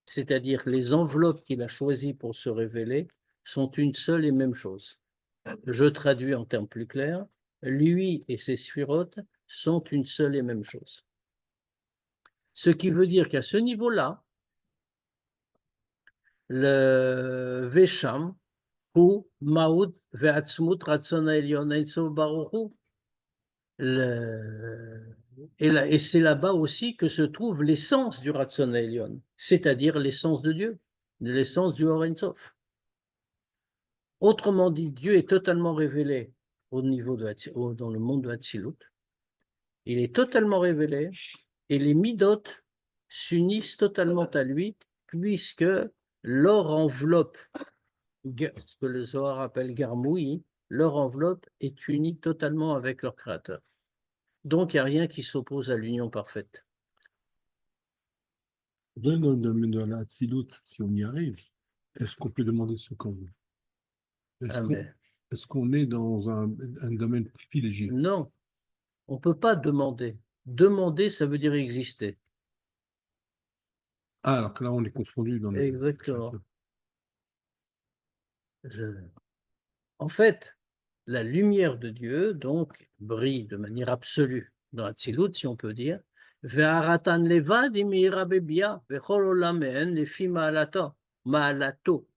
c'est-à-dire les enveloppes qu'il a choisies pour se révéler, sont une seule et même chose. Je traduis en termes plus clairs, lui et ses sphirotes sont une seule et même chose. Ce qui veut dire qu'à ce niveau-là, le Vesham, ou Maoud, Ve'atzmut, Ratzon Elyon, Ein Sof Baruch Hu, et c'est là-bas aussi que se trouve l'essence du Ratzon Elyon, c'est-à-dire l'essence de Dieu, l'essence du Or Ein Sof. Autrement dit, Dieu est totalement révélé au niveau dans le monde de Hatzilut. Il est totalement révélé et les Midot s'unissent totalement à lui, puisque leur enveloppe, ce que le Zohar appelle Garmoui, leur enveloppe est unie totalement avec leur créateur. Donc, il n'y a rien qui s'oppose à l'union parfaite. Dans le domaine de la Hatzilut, si on y arrive, est-ce qu'on peut demander ce qu'on veut? Est-ce qu'on est dans un domaine privilégié? Non, on ne peut pas demander. Demander, ça veut dire exister. Ah, alors que là, on est confondu dans le... Exactement. En fait, la lumière de Dieu, donc, brille de manière absolue dans Hatzilut, si on peut dire. Ve'aratan levad imira bebia, ve'chol olam me'en lefi ma'alato.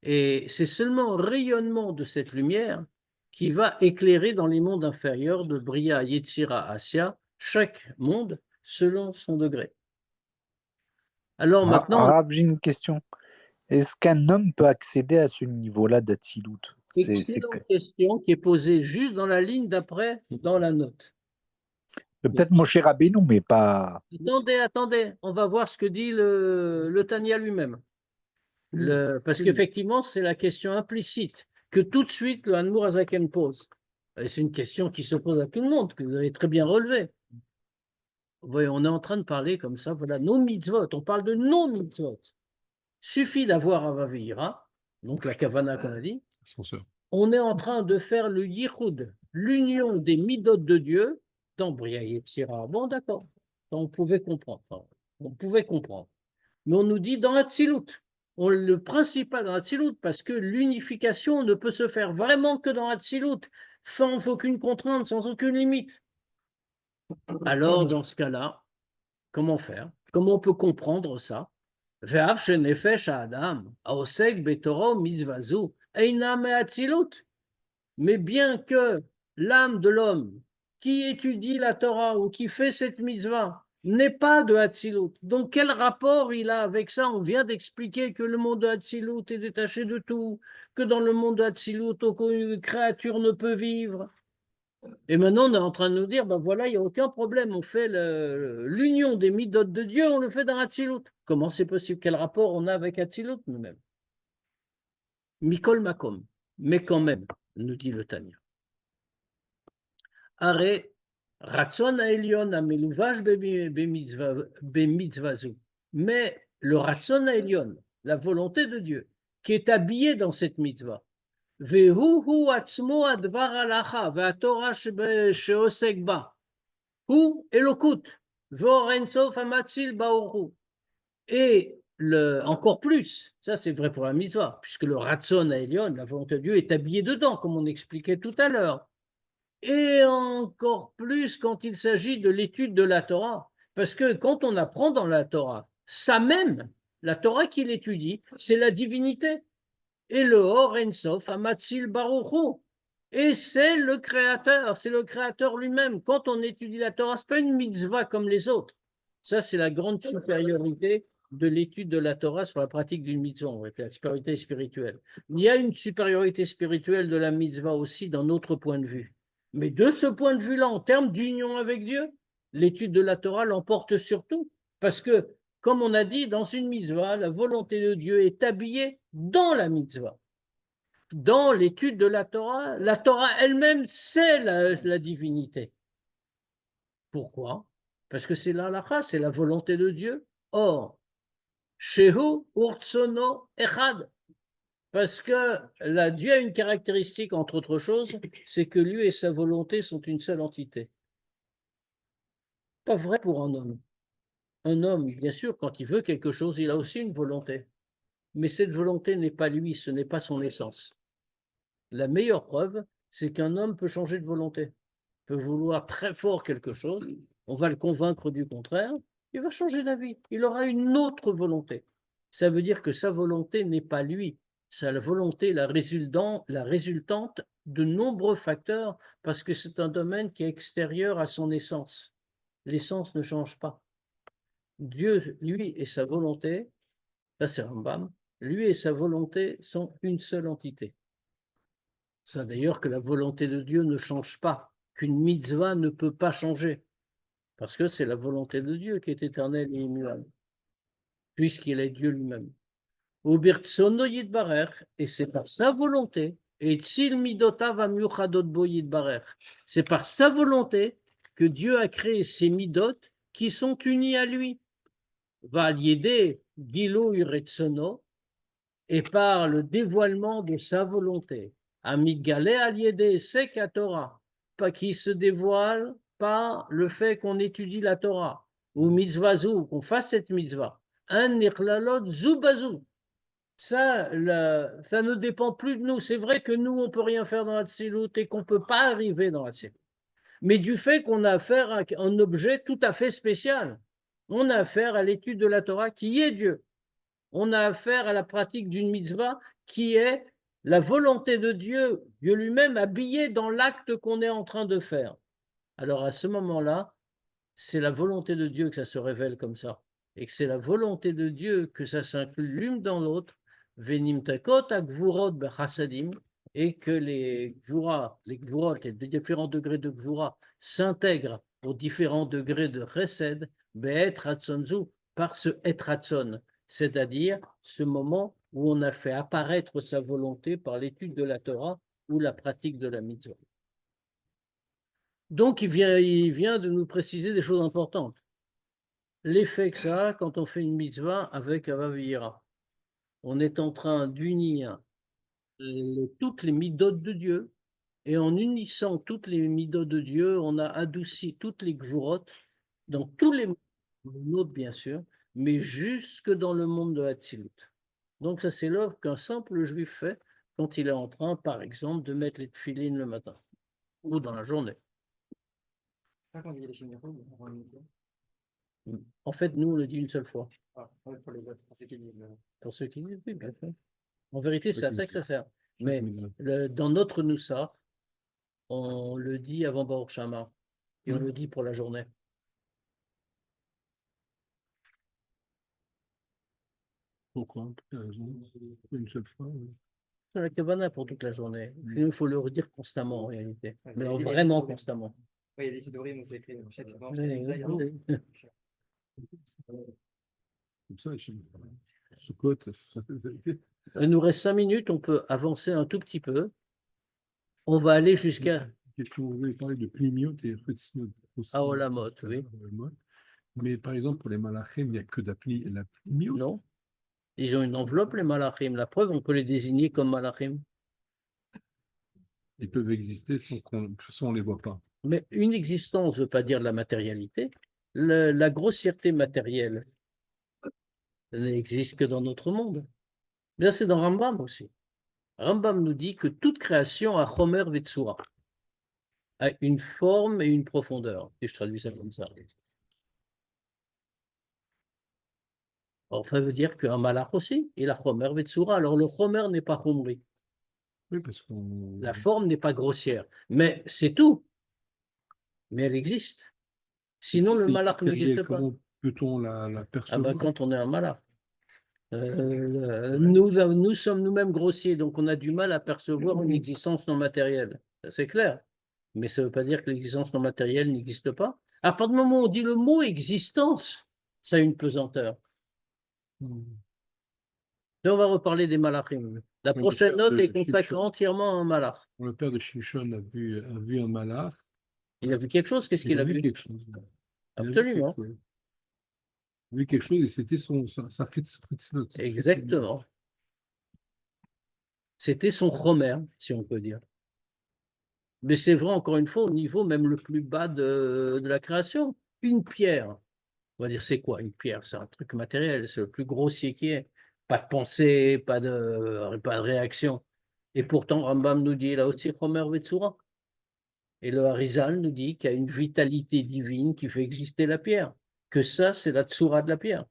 Et c'est seulement au rayonnement de cette lumière qui va éclairer dans les mondes inférieurs de Bria, Yetzira, Asya, chaque monde selon son degré. Alors maintenant, Arabe, j'ai une question. Est-ce qu'un homme peut accéder à ce niveau-là d'Hatzilut? excellente question qui est posée juste dans la ligne d'après, dans la note. Peut-être Moshe Rabbeinu, mais pas... Attendez, on va voir ce que dit le Tanya lui-même. Parce qu'effectivement, c'est la question implicite que tout de suite le Hanmour Azaken pose. Et c'est une question qui se pose à tout le monde, que vous avez très bien relevée. Voyez, on est en train de parler comme ça, voilà, nos mitzvot, on parle de nos mitzvot. Suffit d'avoir Avavira, donc la kavana qu'on a dit. On est en train de faire le yichud, l'union des midot de Dieu dans Bria Yetzira. Bon, d'accord, on pouvait comprendre. Mais on nous dit dans Hatzilut. Le principal dans Hatzilut, parce que l'unification ne peut se faire vraiment que dans Hatzilut, sans aucune contrainte, sans aucune limite. Alors, dans ce cas-là, comment faire? Comment on peut comprendre ça? Mais bien que l'âme de l'homme qui étudie la Torah ou qui fait cette mitzvah n'est pas de Hatzilut, donc quel rapport il a avec ça? On vient d'expliquer que le monde de Hatzilut est détaché de tout, que dans le monde de Hatzilut, aucune créature ne peut vivre. Et maintenant, on est en train de nous dire, ben voilà, il n'y a aucun problème, on fait l'union des midot de Dieu, on le fait dans Hatzilut. Comment c'est possible? Quel rapport on a avec Hatzilut nous-mêmes? Mikol Makom, mais quand même, nous dit le Tanya. Are, Ratzon Haelyon ameluvash bemitzvazu. Mais le Ratzon Haelyon, la volonté de Dieu, qui est habillée dans cette mitzvah, et encore plus, ça c'est vrai pour la mitzvah, puisque le Ratzon Haelyon, la volonté de Dieu, est habillée dedans, comme on expliquait tout à l'heure. Et encore plus quand il s'agit de l'étude de la Torah, parce que quand on apprend dans la Torah, ça même, la Torah qu'il étudie, c'est la divinité. Et le Or Ein Sof, Amatzil Baruch Hu. Et c'est le Créateur lui-même. Quand on étudie la Torah, ce n'est pas une mitzvah comme les autres. Ça, c'est la grande supériorité de l'étude de la Torah sur la pratique d'une mitzvah, la supériorité spirituelle. Il y a une supériorité spirituelle de la mitzvah aussi dans notre point de vue. Mais de ce point de vue-là, en termes d'union avec Dieu, l'étude de la Torah l'emporte surtout. Parce que, comme on a dit, dans une mitzvah, la volonté de Dieu est habillée dans la mitzvah. Dans l'étude de la Torah elle-même, c'est la divinité. Pourquoi? Parce que c'est l'halakha, c'est la volonté de Dieu. Or, Shehu Urtsono Echad. Parce que Dieu a une caractéristique, entre autres choses, c'est que lui et sa volonté sont une seule entité. Pas vrai pour un homme. Un homme, bien sûr, quand il veut quelque chose, il a aussi une volonté. Mais cette volonté n'est pas lui, ce n'est pas son essence. La meilleure preuve, c'est qu'un homme peut changer de volonté. Peut vouloir très fort quelque chose, on va le convaincre du contraire, il va changer d'avis, il aura une autre volonté. Ça veut dire que sa volonté n'est pas lui, c'est la volonté, la résultante de nombreux facteurs, parce que c'est un domaine qui est extérieur à son essence. L'essence ne change pas. Dieu, lui et sa volonté, ça c'est Rambam, lui et sa volonté sont une seule entité. Ça d'ailleurs que la volonté de Dieu ne change pas, qu'une mitzvah ne peut pas changer, parce que c'est la volonté de Dieu qui est éternelle et immuable, puisqu'il est Dieu lui-même. Et c'est par sa volonté, et c'est par sa volonté que Dieu a créé ces midot qui sont unis à lui. Et par le dévoilement de sa volonté. Amigale aliédé, c'est qu'à Torah, pas qui se dévoile par le fait qu'on étudie la Torah, ou mitzvahzou, qu'on fasse cette mitzvah. Un nichlalot zoubazou. Ça ne dépend plus de nous. C'est vrai que nous, on ne peut rien faire dans la tzilut et qu'on ne peut pas arriver dans la tzilut. Mais du fait qu'on a affaire à un objet tout à fait spécial, on a affaire à l'étude de la Torah qui est Dieu. On a affaire à la pratique d'une mitzvah qui est la volonté de Dieu, Dieu lui-même habillé dans l'acte qu'on est en train de faire. Alors à ce moment-là, c'est la volonté de Dieu que ça se révèle comme ça. Et que c'est la volonté de Dieu que ça s'inclut l'une dans l'autre, venimtakot agvurot bechasadim, et que les gvurot, les différents degrés de gvura s'intègrent aux différents degrés de chesed, be'et ratzonzu, par ce et ratzon, c'est-à-dire ce moment où on a fait apparaître sa volonté par l'étude de la Torah ou la pratique de la mitzvah. Donc, il vient de nous préciser des choses importantes. L'effet que ça a quand on fait une mitzvah avec Avav Yira. On est en train d'unir toutes les midot de Dieu, et en unissant toutes les midot de Dieu, on a adouci toutes les gvurot, dans tous les mondes, bien sûr, mais jusque dans le monde de Hatzilut. Donc, ça, c'est l'œuvre qu'un simple juif fait quand il est en train, par exemple, de mettre les tefilines le matin ou dans la journée. En fait, nous, on le dit une seule fois. Ah, ouais, pour les autres, pour ceux qui disent. Pour ceux qui disent, oui, bien sûr. En vérité, c'est à ça que ça sert. Chaque Mais mitzvah. dans notre Noussar, on le dit avant Baruch Shama et on le dit pour la journée. Pourquoi? Une seule fois. Oui. C'est la Kavana pour toute la journée. Il faut le redire constamment en réalité. Ouais, Mais il y a vraiment des- constamment. Oui, il y a des sidorim où c'est écrit chaque jour. Comme ça, sous côte. Il nous reste 5 minutes, on peut avancer un tout petit peu. On va aller jusqu'à Question, vous avez parlé de Plimiot et Chutziot aussi. Aolamot, oui. Aolamot. Mais par exemple, pour les Malachim, il n'y a que la Plimiot. Non? Ils ont une enveloppe, les malachim. La preuve, on peut les désigner comme malachim. Ils peuvent exister sans on ne les voit pas. Mais une existence ne veut pas dire la matérialité. La grossièreté matérielle n'existe que dans notre monde. Bien, c'est dans Rambam aussi. Rambam nous dit que toute création a Chomer Vetsura, a une forme et une profondeur. Et je traduis ça comme ça. Alors, ça veut dire qu'un malach aussi, il a Chomer Vetsura. Alors, le Chomer n'est pas Chomri. Oui, parce qu'on. La forme n'est pas grossière. Mais c'est tout. Mais elle existe. Si Sinon, le c'est malach immatériel, n'existe pas. comment peut-on la Ah ben, percevoir? quand on est un malach. Nous sommes nous-mêmes grossiers, donc on a du mal à percevoir une existence non matérielle. Ça, c'est clair. Mais ça ne veut pas dire que l'existence non matérielle n'existe pas. À partir du moment où on dit le mot existence, ça a une pesanteur. Et on va reparler des malachim. La Le prochaine père note de est consacrée Shimshon- entièrement à un malach. Le père de Shimshon a vu un malach. Il a vu quelque chose, qu'est-ce Il qu'il a a vu vu? quelque chose. Il a vu quelque Absolument. chose. Il a vu quelque chose et c'était sa Fritznot. Exactement. C'était son chomer, si on peut dire. Mais c'est vrai, encore une fois, au niveau même le plus bas de la création. Une pierre, on va dire, c'est quoi une pierre? C'est un truc matériel, c'est le plus grossier qui est. Pas de pensée, pas de réaction. Et pourtant, Rambam nous dit, là aussi, Chomer Vetsura. Et le Harizal nous dit qu'il y a une vitalité divine qui fait exister la pierre. Que ça, c'est la tsura de la pierre.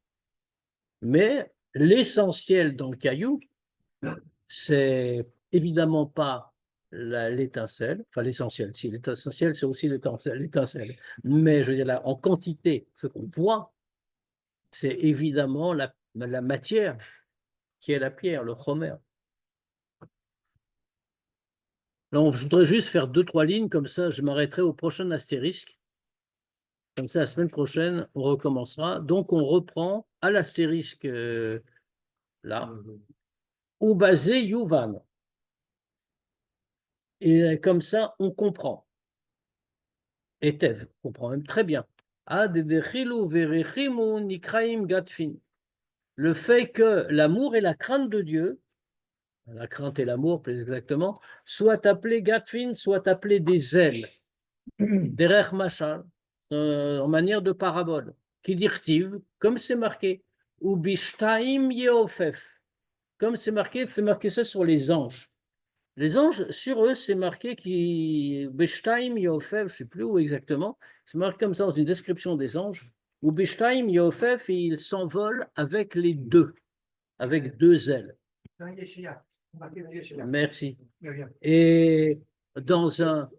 Mais l'essentiel dans le caillou, c'est évidemment pas l'étincelle, enfin l'essentiel, si l'essentiel c'est aussi l'étincelle, mais je veux dire là, en quantité, ce qu'on voit, c'est évidemment la matière qui est la pierre, le chomer. Donc, je voudrais juste faire 2-3 lignes, comme ça je m'arrêterai au prochain astérisque. Comme ça, la semaine prochaine, on recommencera. Donc, on reprend à l'astérisque là, ou basé Yuvan. Et comme ça, on comprend. Et Tev comprend même très bien. Le fait que l'amour et la crainte de Dieu, la crainte et l'amour plus exactement, soient appelés Gatfin, soient appelés des ailes, derech machal, en manière de parabole, qui dirtive, comme c'est marqué, ou bishtaim yeofef, comme c'est marqué, fait marquer ça sur les anges. Les anges, sur eux, c'est marqué qui Beshtaim Yofef, je ne sais plus où exactement, c'est marqué comme ça dans une description des anges, où Beshtaim Yofef, et ils s'envolent avec les deux, avec deux ailes. Merci. Et dans un.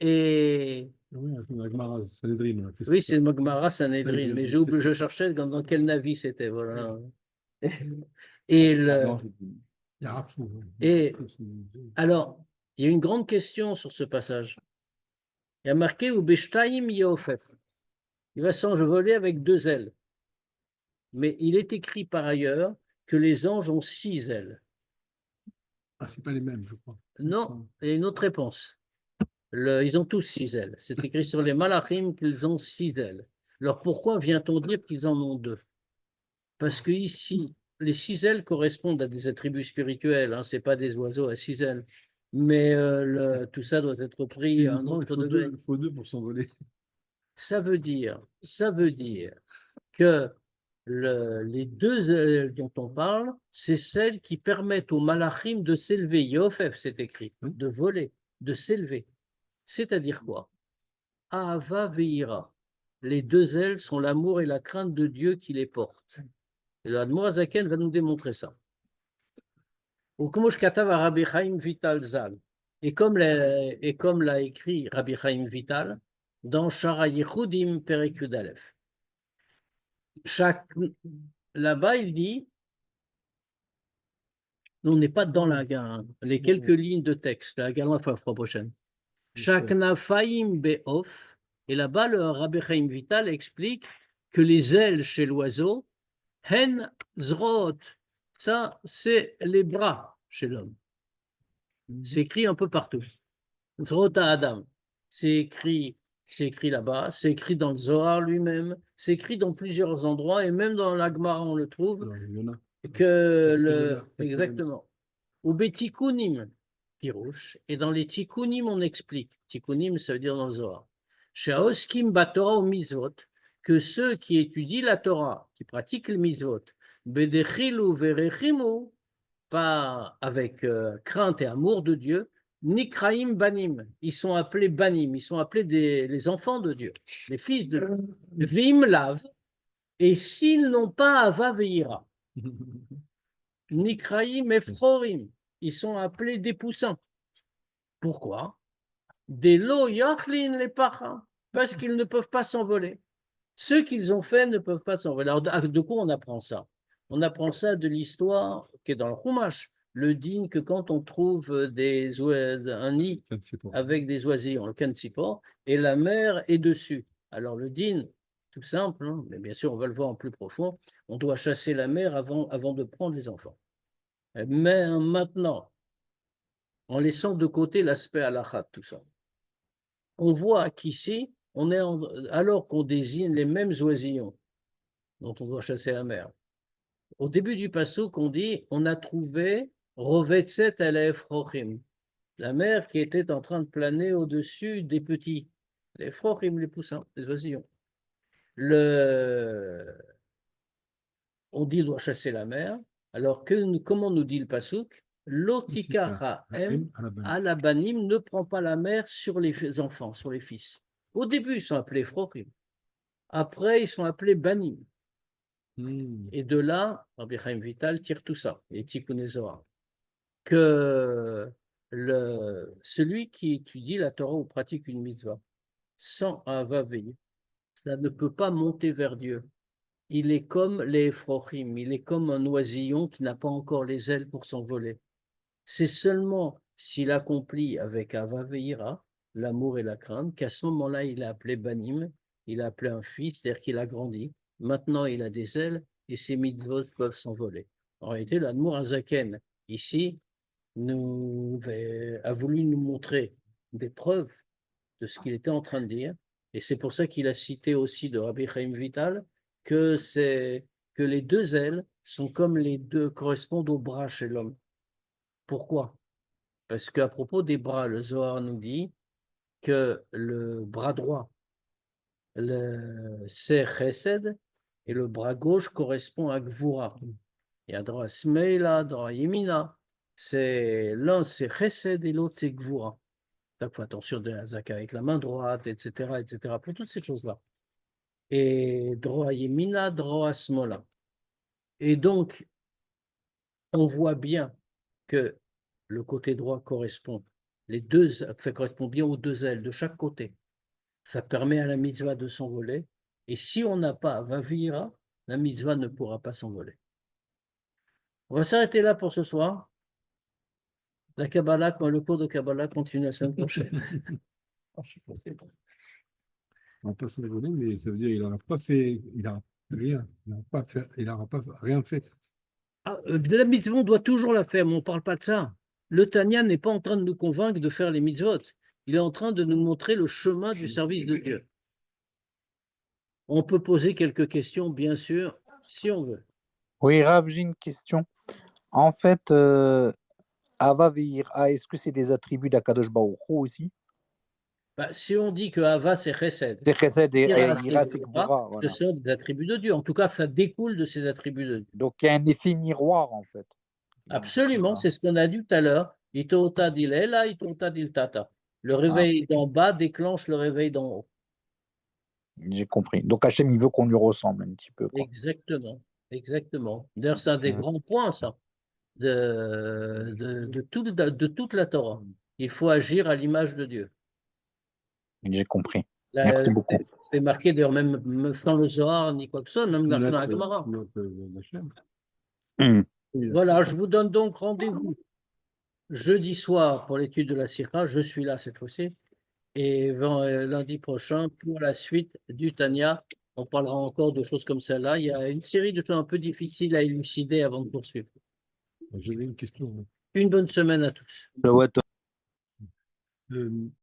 Et. Oui, la Gemara Sanhedrin, qu'est-ce Oui, que c'est Magmara Sanhedrin, Sanhedrin, mais qu'est-ce que- je cherchais dans quel navire c'était. Voilà. Et, le, Il y a Rafou. et alors, il y a une grande question sur ce passage. Il y a marqué ou Beshtaim Yofef. Il va s'envoler avec deux ailes. Mais il est écrit par ailleurs que les anges ont 6 ailes. Ah, c'est pas les mêmes, je crois. Non, il y a une autre réponse. Ils ont tous 6 ailes. C'est écrit sur les Malachim qu'ils ont 6 ailes. Alors pourquoi vient-on dire qu'ils en ont 2? Parce que ici, les 6 ailes correspondent à des attributs spirituels. Hein, ce n'est pas des oiseaux à 6 ailes. Mais tout ça doit être pris à un Physiquement, autre degré. il faut deux pour s'envoler. Ça veut dire que les deux ailes dont on parle, c'est celles qui permettent aux malachim de s'élever. Yofef, c'est écrit, Oui. de voler, de s'élever. C'est-à-dire quoi? Ahava veira. Les deux ailes sont l'amour et la crainte de Dieu qui les portent. Et l'Admorazaken va nous démontrer ça. Ou comme je katav à Rabbi Chaim Vital Zal. Et comme l'a écrit Rabbi Chaim Vital dans Shara Yehudim Perek Yud Aleph. Là-bas, il dit, on n'est pas dans la gare, les quelques lignes de texte, la gare la fois prochaine. Chaque nafaim be'of, et là-bas, le Rabbi Chaim Vital explique que les ailes chez l'oiseau, hen zrot, ça, c'est les bras chez l'homme. C'est écrit un peu partout. Zrot à Adam, c'est écrit là-bas, c'est écrit dans le Zohar lui-même, c'est écrit dans plusieurs endroits, et même dans la Gemara, on le trouve. Alors, il y en a. Exactement. Ou betikunim, pirouche, et dans les tikkunim, on explique. Tikkunim, ça veut dire dans le Zohar. Chez Oskim Batora ou Mizvot, que ceux qui étudient la Torah, qui pratiquent le Mizvot, bedechilu verechimu, pas avec crainte et amour de Dieu, nikraim banim, ils sont appelés banim, ils sont appelés les enfants de Dieu, les fils de Dieu. Vim lav, et s'ils n'ont pas ava veira, Nikraim Ephrorim, ils sont appelés des poussins. Pourquoi? Des lo yachlin les pacha, parce qu'ils ne peuvent pas s'envoler. Ceux qu'ils ont fait ne peuvent pas s'envoler. Alors, de quoi on apprend ça? On apprend ça de l'histoire qui est dans le Chumash, le din que quand on trouve un nid avec des oisillons, le kansipor, et la mer est dessus. Alors le din, tout simple, hein, mais bien sûr on va le voir en plus profond, on doit chasser la mer avant de prendre les enfants. Mais maintenant, en laissant de côté l'aspect halakha, tout ça, on voit qu'ici, alors qu'on désigne les mêmes oisillons dont on doit chasser la mer, au début du passouk, on dit on a trouvé Rovetset el Efrochim, la mer qui était en train de planer au-dessus des petits, les Efrochim, les poussins, les oisillons. On dit on doit chasser la mer, alors comment nous dit le passouk? L'otikara alabanim ne prend pas la mer sur les enfants, sur les fils. Au début, ils sont appelés Efrochim. Après, ils sont appelés Banim. Et de là, Rabbi Chaim Vital tire tout ça, et Tikkun Zohar, que celui qui étudie la Torah ou pratique une mitzvah sans un vaveille, ça ne peut pas monter vers Dieu. Il est comme les Ephrochim, il est comme un oisillon qui n'a pas encore les ailes pour s'envoler. C'est seulement s'il accomplit avec Ava Veira, l'amour et la crainte, qu'à ce moment-là, il est appelé Banim, il est appelé un fils, c'est-à-dire qu'il a grandi. Maintenant, il a des ailes et ses mitzvot peuvent s'envoler. En réalité, l'Admour Azaken, ici, a voulu nous montrer des preuves de ce qu'il était en train de dire. Et c'est pour ça qu'il a cité aussi de Rabbi Chaim Vital que les deux ailes sont comme les deux correspondent aux bras chez l'homme. Pourquoi? Parce qu'à propos des bras, le Zohar nous dit que le bras droit, c'est Chesed, et le bras gauche correspond à Gvura. Il y a droit Smeila, droit Yemina. L'un c'est Chesed et l'autre c'est Gvura. Donc, faut attention de la zaka avec la main droite, etc., etc., pour toutes ces choses-là. Et droit Yemina, droit Smola. Et donc, on voit bien que le côté droit correspond, correspond bien aux deux ailes de chaque côté. Ça permet à la mitzvah de s'envoler. Et si on n'a pas Vavira, la mitzvah ne pourra pas s'envoler. On va s'arrêter là pour ce soir. La Kabbalah, le cours de Kabbalah continue la semaine prochaine. On va pas s'envoler, mais ça veut dire qu'il n'aura pas fait, il n'aura rien, il n'aura pas rien fait. De la mitzvah, on doit toujours la faire, mais on ne parle pas de ça. Le Tanya n'est pas en train de nous convaincre de faire les mitzvot. Il est en train de nous montrer le chemin du service de Dieu. On peut poser quelques questions, bien sûr, si on veut. Oui, Rav, j'ai une question. En fait, Ava Veira, est-ce que c'est des attributs d'Akadosh Baruch Hu aussi? Si on dit que Hava, c'est Chesed, C'est Chesed et Ira, Ira, c'est c'est Gvura, Gvura, ce voilà. sont des attributs de Dieu. En tout cas, ça découle de ces attributs de Dieu. Donc il y a un effet miroir en fait. Absolument, c'est ce qu'on a dit tout à l'heure. Itota dilela, itota diltata. Le réveil d'en bas déclenche le réveil d'en haut. J'ai compris. Donc Hachem, il veut qu'on lui ressemble un petit peu, quoi. Exactement, exactement. D'ailleurs, c'est un des grands points, ça, de toute la Torah. Il faut agir à l'image de Dieu. J'ai compris. Merci beaucoup. C'est marqué d'ailleurs même sans le Zohar ni quoi que ce soit, même dans la Gemara. Voilà, je vous donne donc rendez-vous jeudi soir pour l'étude de la Sira. Je suis là cette fois-ci. Et lundi prochain pour la suite du Tanya. On parlera encore de choses comme celle-là. Il y a une série de choses un peu difficiles à élucider avant de poursuivre. J'avais une question. Une bonne semaine à tous.